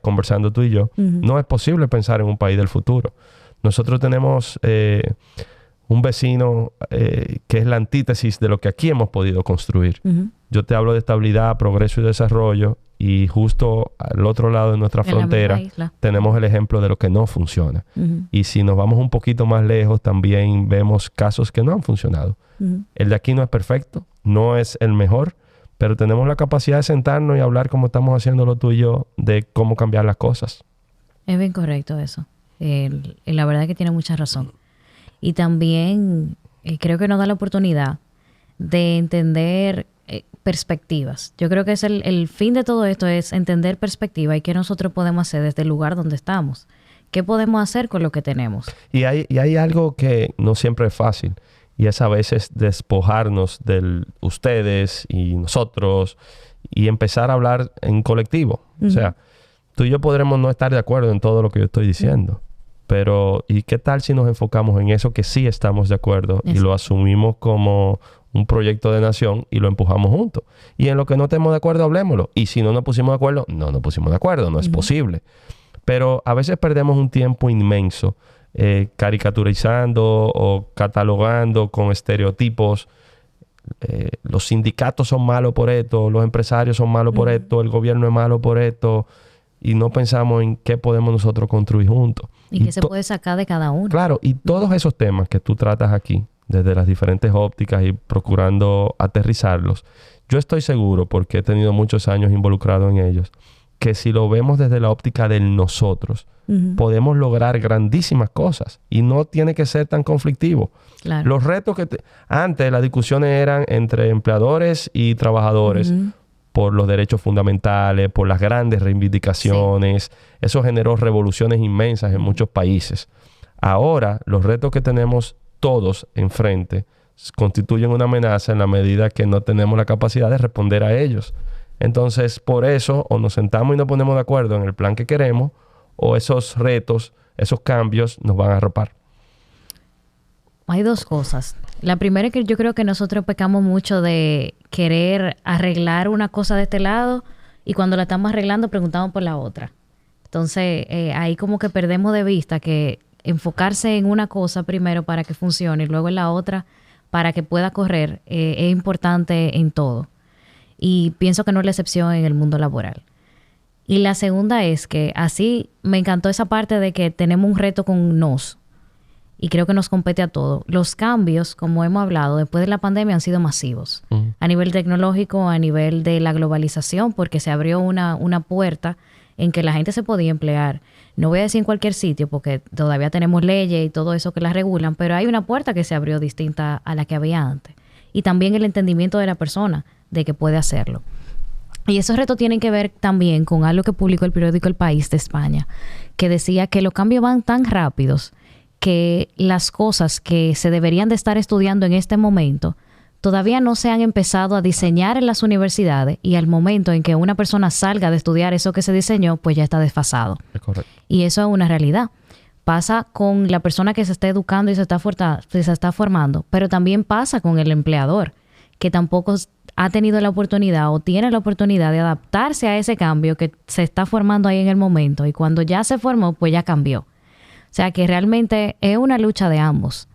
conversando tú y yo, no es posible pensar en un país del futuro. Nosotros tenemos un vecino que es la antítesis de lo que aquí hemos podido construir. Yo te hablo de estabilidad, progreso y desarrollo, y justo al otro lado de nuestra frontera tenemos el ejemplo de lo que no funciona. Y si nos vamos un poquito más lejos, también vemos casos que no han funcionado. El de aquí no es perfecto, no es el mejor, pero tenemos la capacidad de sentarnos y hablar como estamos haciéndolo tú y yo, de cómo cambiar las cosas. Es bien correcto eso. La verdad es que tiene mucha razón. Y también creo que nos da la oportunidad de entender perspectivas. Yo creo que es el fin de todo esto es entender perspectiva y qué nosotros podemos hacer desde el lugar donde estamos. ¿Qué podemos hacer con lo que tenemos? Y hay algo que no siempre es fácil, y es a veces despojarnos de ustedes y nosotros y empezar a hablar en colectivo. O sea, tú y yo podremos no estar de acuerdo en todo lo que yo estoy diciendo. Pero, ¿y qué tal si nos enfocamos en eso que sí estamos de acuerdo y lo asumimos como un proyecto de nación y lo empujamos juntos? Y en lo que no estemos de acuerdo, hablemoslo. Y si no nos pusimos de acuerdo, no nos pusimos de acuerdo. No es posible. Pero a veces perdemos un tiempo inmenso caricaturizando o catalogando con estereotipos. Los sindicatos son malos por esto, los empresarios son malos por esto, el gobierno es malo por esto. Y no pensamos en qué podemos nosotros construir juntos. Y qué se puede sacar de cada uno. Claro, y todos esos temas que tú tratas aquí, desde las diferentes ópticas y procurando aterrizarlos, yo estoy seguro, porque he tenido muchos años involucrado en ellos, que si lo vemos desde la óptica del nosotros, podemos lograr grandísimas cosas. Y no tiene que ser tan conflictivo. Claro. Los retos antes las discusiones eran entre empleadores y trabajadores, por los derechos fundamentales, por las grandes reivindicaciones. Eso generó revoluciones inmensas en muchos países. Ahora, los retos que tenemos todos enfrente constituyen una amenaza en la medida que no tenemos la capacidad de responder a ellos. Entonces, por eso, o nos sentamos y nos ponemos de acuerdo en el plan que queremos, o esos retos, esos cambios nos van a arropar. Hay dos cosas. La primera es que yo creo que nosotros pecamos mucho de querer arreglar una cosa de este lado y cuando la estamos arreglando preguntamos por la otra. Entonces, ahí como que perdemos de vista que enfocarse en una cosa primero para que funcione y luego en la otra para que pueda correr es importante en todo. Y pienso que no es la excepción en el mundo laboral. Y la segunda es que así me encantó esa parte de que tenemos un reto con nos. Y creo que nos compete a todos. Los cambios, como hemos hablado, después de la pandemia han sido masivos. A nivel tecnológico, a nivel de la globalización, porque se abrió una puerta en que la gente se podía emplear. No voy a decir en cualquier sitio, porque todavía tenemos leyes y todo eso que las regulan, pero hay una puerta que se abrió distinta a la que había antes. Y también el entendimiento de la persona de que puede hacerlo. Y esos retos tienen que ver también con algo que publicó el periódico El País de España, que decía que los cambios van tan rápidos que las cosas que se deberían de estar estudiando en este momento todavía no se han empezado a diseñar en las universidades y al momento en que una persona salga de estudiar eso que se diseñó, pues ya está desfasado. Es correcto. Y eso es una realidad. Pasa con la persona que se está educando y se está formando, pero también pasa con el empleador, que tampoco ha tenido la oportunidad o tiene la oportunidad de adaptarse a ese cambio que se está formando ahí en el momento y cuando ya se formó, pues ya cambió. O sea que realmente es una lucha de ambos.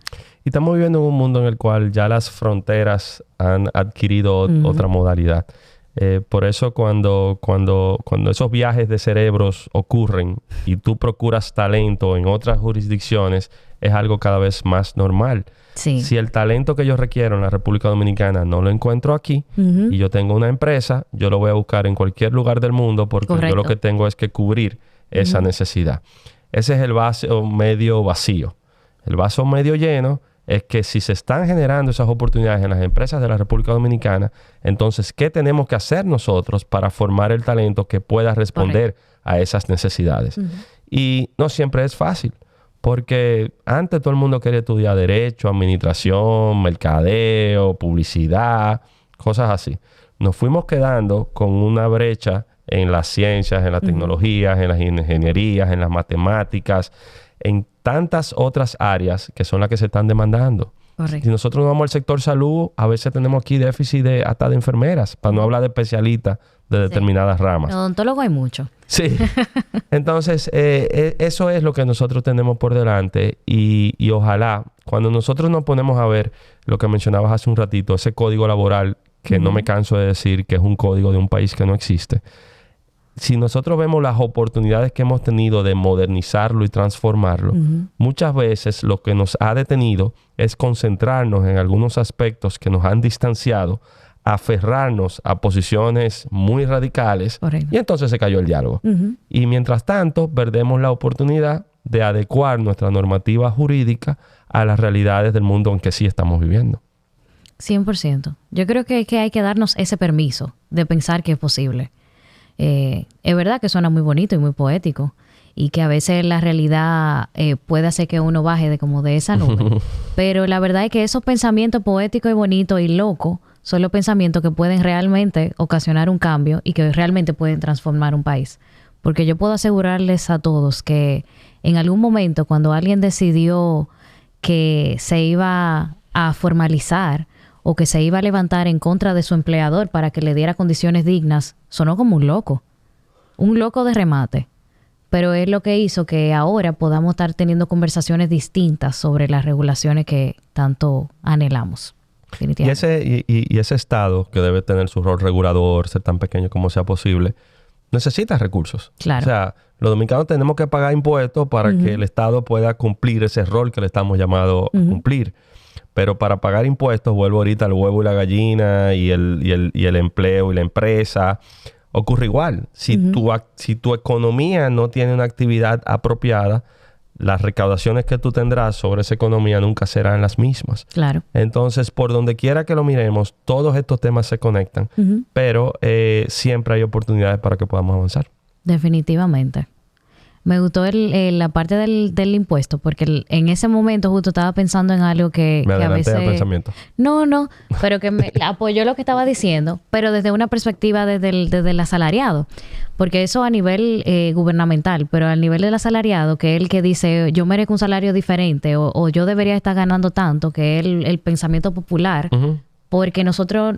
Y estamos viviendo en un mundo en el cual ya las fronteras han adquirido otra modalidad. Por eso cuando esos viajes de cerebros ocurren y tú procuras talento en otras jurisdicciones, es algo cada vez más normal. Sí. Si el talento que yo requiero en la República Dominicana no lo encuentro aquí y yo tengo una empresa, yo lo voy a buscar en cualquier lugar del mundo porque yo lo que tengo es que cubrir esa necesidad. Ese es el vaso medio vacío. El vaso medio lleno es que si se están generando esas oportunidades en las empresas de la República Dominicana, entonces, ¿qué tenemos que hacer nosotros para formar el talento que pueda responder a esas necesidades? Y no siempre es fácil, porque antes todo el mundo quería estudiar Derecho, Administración, Mercadeo, Publicidad, cosas así. Nos fuimos quedando con una brecha en las ciencias, en las tecnologías, en las ingenierías, en las matemáticas, en tantas otras áreas que son las que se están demandando. Correcto. Si nosotros nos vamos al sector salud, a veces tenemos aquí déficit hasta de enfermeras, para no hablar de especialistas de determinadas ramas. Odontólogos hay mucho. Sí. Entonces, eso es lo que nosotros tenemos por delante y ojalá, cuando nosotros nos ponemos a ver lo que mencionabas hace un ratito, ese código laboral que no me canso de decir que es un código de un país que no existe. Si nosotros vemos las oportunidades que hemos tenido de modernizarlo y transformarlo, muchas veces lo que nos ha detenido es concentrarnos en algunos aspectos que nos han distanciado, aferrarnos a posiciones muy radicales. Correcto. Y entonces se cayó el diálogo. Y mientras tanto, perdemos la oportunidad de adecuar nuestra normativa jurídica a las realidades del mundo en que sí estamos viviendo. 100%. Yo creo que hay que darnos ese permiso de pensar que es posible. Es verdad que suena muy bonito y muy poético y que a veces la realidad puede hacer que uno baje de esa nube. Pero la verdad es que esos pensamientos poéticos y bonitos y locos son los pensamientos que pueden realmente ocasionar un cambio y que realmente pueden transformar un país. Porque yo puedo asegurarles a todos que en algún momento cuando alguien decidió que se iba a formalizar o que se iba a levantar en contra de su empleador para que le diera condiciones dignas, sonó como un loco de remate. Pero es lo que hizo que ahora podamos estar teniendo conversaciones distintas sobre las regulaciones que tanto anhelamos. Y ese Estado, que debe tener su rol regulador, ser tan pequeño como sea posible, necesita recursos. Claro. O sea, los dominicanos tenemos que pagar impuestos para que el Estado pueda cumplir ese rol que le estamos llamados a cumplir. Pero para pagar impuestos, vuelvo ahorita al huevo y la gallina y el empleo y la empresa, ocurre igual. Si tu economía no tiene una actividad apropiada, las recaudaciones que tú tendrás sobre esa economía nunca serán las mismas. Claro. Entonces, por donde quiera que lo miremos, todos estos temas se conectan, pero siempre hay oportunidades para que podamos avanzar. Definitivamente. Me gustó la parte del impuesto, porque en ese momento justo estaba pensando en algo que Me adelanté a veces... al pensamiento. No, pero que me apoyó lo que estaba diciendo, pero desde una perspectiva desde el asalariado. Porque eso a nivel gubernamental, pero al nivel del asalariado, que es el que dice yo merezco un salario diferente o yo debería estar ganando tanto, que es el pensamiento popular, porque nosotros,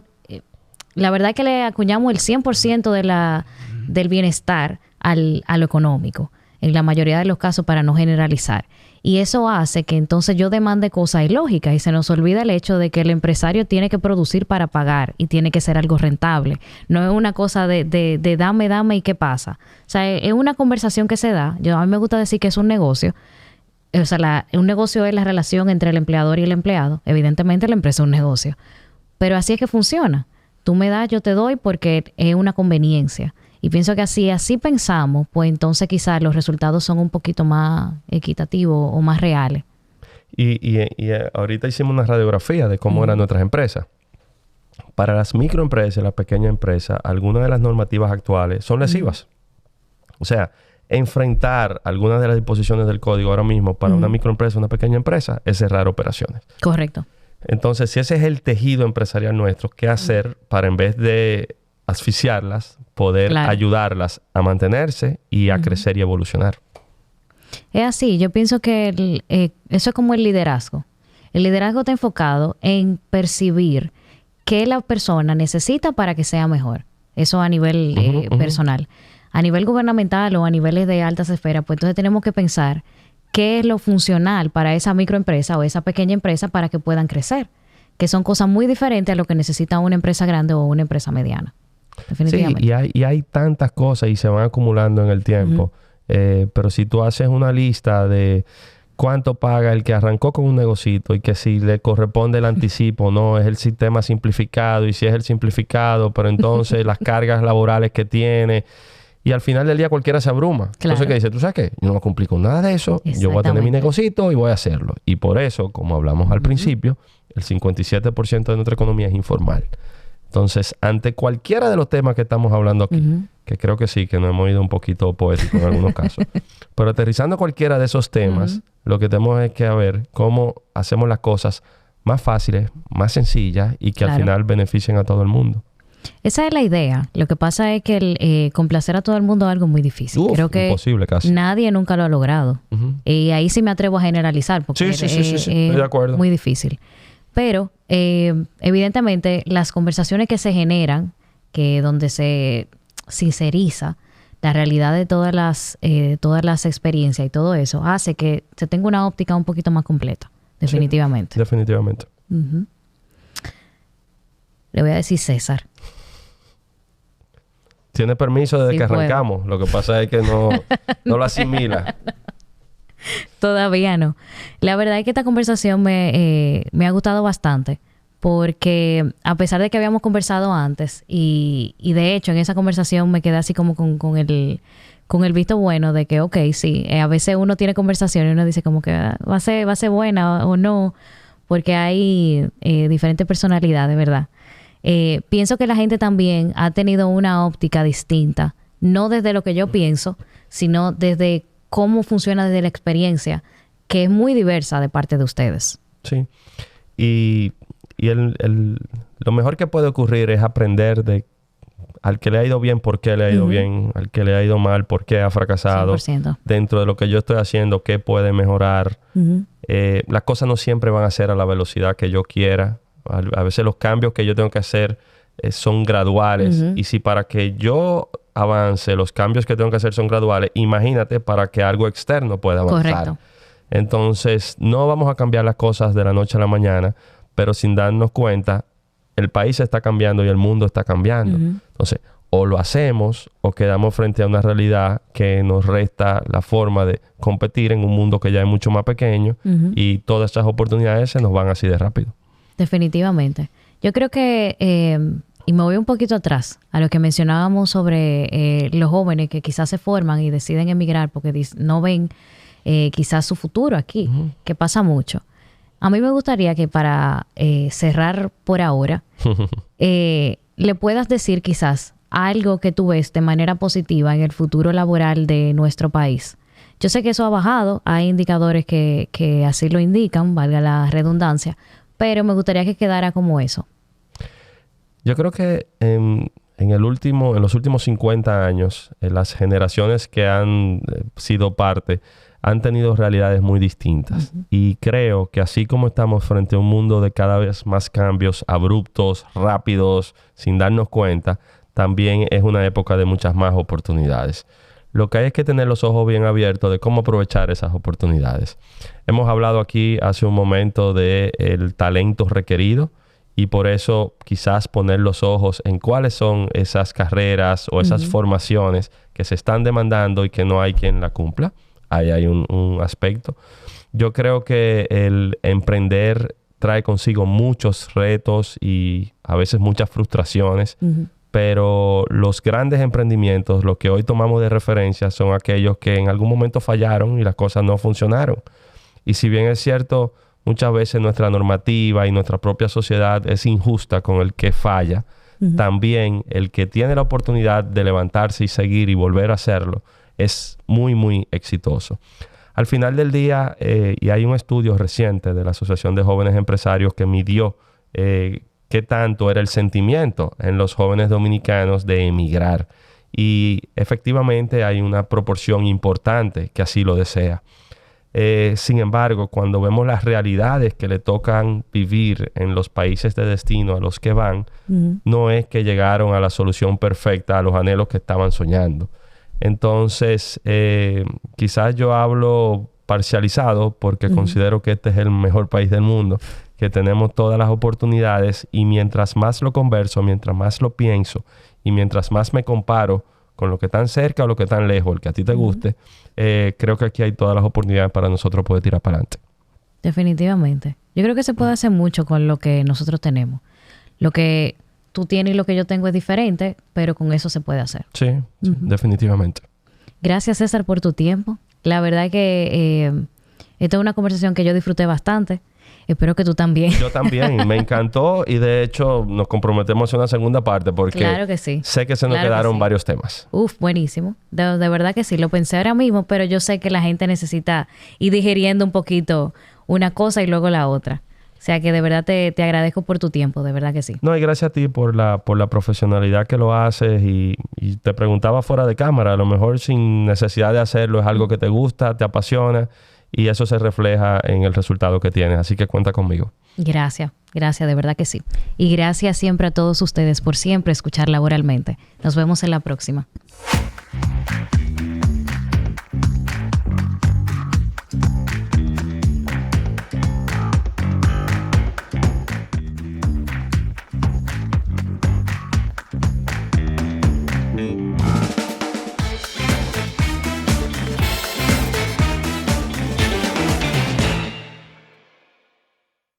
la verdad es que le acuñamos el 100% del bienestar a lo económico, en la mayoría de los casos, para no generalizar. Y eso hace que entonces yo demande cosas ilógicas y se nos olvida el hecho de que el empresario tiene que producir para pagar y tiene que ser algo rentable. No es una cosa de dame y qué pasa. O sea, es una conversación que se da. A mí me gusta decir que es un negocio. O sea, un negocio es la relación entre el empleador y el empleado. Evidentemente la empresa es un negocio. Pero así es que funciona. Tú me das, yo te doy porque es una conveniencia. Y pienso que así pensamos, pues entonces quizás los resultados son un poquito más equitativos o más reales. Y ahorita hicimos una radiografía de cómo eran nuestras empresas. Para las microempresas y las pequeñas empresas, algunas de las normativas actuales son lesivas. O sea, enfrentar algunas de las disposiciones del código ahora mismo para una microempresa, una pequeña empresa, es cerrar operaciones. Correcto. Entonces, si ese es el tejido empresarial nuestro, ¿qué hacer para, en vez de asfixiarlas, poder ayudarlas a mantenerse y a crecer y evolucionar? Es así. Yo pienso que eso es como el liderazgo. El liderazgo está enfocado en percibir qué la persona necesita para que sea mejor. Eso a nivel personal. A nivel gubernamental o a niveles de altas esferas, pues entonces tenemos que pensar qué es lo funcional para esa microempresa o esa pequeña empresa para que puedan crecer. Que son cosas muy diferentes a lo que necesita una empresa grande o una empresa mediana. Definitivamente. Sí, y hay tantas cosas y se van acumulando en el tiempo. Pero si tú haces una lista de cuánto paga el que arrancó con un negocito y que si le corresponde el anticipo, no, es el sistema simplificado, y si es el simplificado, pero entonces las cargas laborales que tiene, y al final del día cualquiera se abruma. Claro. Entonces, ¿qué dice? ¿Tú sabes qué? Yo no cumplí con nada de eso, yo voy a tener mi negocito y voy a hacerlo. Y por eso, como hablamos al principio, el 57% de nuestra economía es informal. Entonces, ante cualquiera de los temas que estamos hablando aquí, que creo que sí, que nos hemos ido un poquito poético en algunos casos, pero aterrizando cualquiera de esos temas, lo que tenemos es que ver cómo hacemos las cosas más fáciles, más sencillas y que al final beneficien a todo el mundo. Esa es la idea. Lo que pasa es que complacer a todo el mundo es algo muy difícil. Creo que imposible casi. Nadie nunca lo ha logrado. Y ahí sí me atrevo a generalizar porque sí, estoy de acuerdo. Muy difícil. Pero, evidentemente, las conversaciones que se generan, que donde se sinceriza la realidad de todas las experiencias y todo eso hace que se tenga una óptica un poquito más completa, definitivamente. Sí, definitivamente. Uh-huh. Le voy a decir César. Tiene permiso desde Sí que arrancamos. puedo. Lo que pasa es que no lo asimila. Todavía no. La verdad es que esta conversación me ha gustado bastante porque a pesar de que habíamos conversado antes y de hecho en esa conversación me quedé así como con el visto bueno de que ok, sí, a veces uno tiene conversaciones y uno dice como que va a ser buena o no, porque hay diferentes personalidades, ¿verdad? Pienso que la gente también ha tenido una óptica distinta, no desde lo que yo pienso, sino desde cómo funciona desde la experiencia, que es muy diversa de parte de ustedes. Sí. Y lo mejor que puede ocurrir es aprender de al que le ha ido bien, por qué le ha ido bien, al que le ha ido mal, por qué ha fracasado, 100%. dentro de lo que yo estoy haciendo, qué puede mejorar. Las cosas no siempre van a ser a la velocidad que yo quiera. A veces los cambios que yo tengo que hacer son graduales. Y si para que yo avance, los cambios que tengo que hacer son graduales, imagínate para que algo externo pueda avanzar. Correcto. Entonces, no vamos a cambiar las cosas de la noche a la mañana, pero sin darnos cuenta, el país está cambiando y el mundo está cambiando. Entonces, o lo hacemos o quedamos frente a una realidad que nos resta la forma de competir en un mundo que ya es mucho más pequeño y todas esas oportunidades se nos van así de rápido. Definitivamente. Yo creo que, y me voy un poquito atrás a lo que mencionábamos sobre los jóvenes que quizás se forman y deciden emigrar porque no ven quizás su futuro aquí, que pasa mucho. A mí me gustaría que para cerrar por ahora, le puedas decir quizás algo que tú ves de manera positiva en el futuro laboral de nuestro país. Yo sé que eso ha bajado, hay indicadores que así lo indican, valga la redundancia, pero me gustaría que quedara como eso. Yo creo que en los últimos 50 años, las generaciones que han sido parte han tenido realidades muy distintas. Y creo que así como estamos frente a un mundo de cada vez más cambios abruptos, rápidos, sin darnos cuenta, también es una época de muchas más oportunidades. Lo que hay es que tener los ojos bien abiertos de cómo aprovechar esas oportunidades. Hemos hablado aquí hace un momento del talento requerido y por eso quizás poner los ojos en cuáles son esas carreras o esas formaciones que se están demandando y que no hay quien la cumpla. Ahí hay un aspecto. Yo creo que el emprender trae consigo muchos retos y a veces muchas frustraciones. Pero los grandes emprendimientos, los que hoy tomamos de referencia, son aquellos que en algún momento fallaron y las cosas no funcionaron. Y si bien es cierto, muchas veces nuestra normativa y nuestra propia sociedad es injusta con el que falla, también el que tiene la oportunidad de levantarse y seguir y volver a hacerlo es muy, muy exitoso. Al final del día, y hay un estudio reciente de la Asociación de Jóvenes Empresarios que midió qué tanto era el sentimiento en los jóvenes dominicanos de emigrar. Y efectivamente hay una proporción importante que así lo desea. Sin embargo, cuando vemos las realidades que le tocan vivir en los países de destino a los que van, no es que llegaron a la solución perfecta a los anhelos que estaban soñando. Entonces, quizás yo hablo parcializado porque considero que este es el mejor país del mundo, que tenemos todas las oportunidades y mientras más lo converso, mientras más lo pienso y mientras más me comparo con lo que están cerca o lo que están lejos, el que a ti te guste, creo que aquí hay todas las oportunidades para nosotros poder tirar para adelante. Definitivamente. Yo creo que se puede hacer mucho con lo que nosotros tenemos. Lo que tú tienes y lo que yo tengo es diferente, pero con eso se puede hacer. Sí, definitivamente. Gracias, César, por tu tiempo. La verdad es que esta es una conversación que yo disfruté bastante. Espero que tú también. Yo también. Me encantó y de hecho nos comprometemos en una segunda parte porque claro que sí. Sé que se nos quedaron varios temas. Buenísimo. De verdad que sí. Lo pensé ahora mismo, pero yo sé que la gente necesita ir digiriendo un poquito una cosa y luego la otra. O sea que de verdad te agradezco por tu tiempo, de verdad que sí. No, y gracias a ti por la profesionalidad que lo haces y te preguntaba fuera de cámara, a lo mejor sin necesidad de hacerlo, es algo que te gusta, te apasiona y eso se refleja en el resultado que tienes, así que cuenta conmigo. Gracias, de verdad que sí. Y gracias siempre a todos ustedes por siempre escuchar Laboralmente. Nos vemos en la próxima.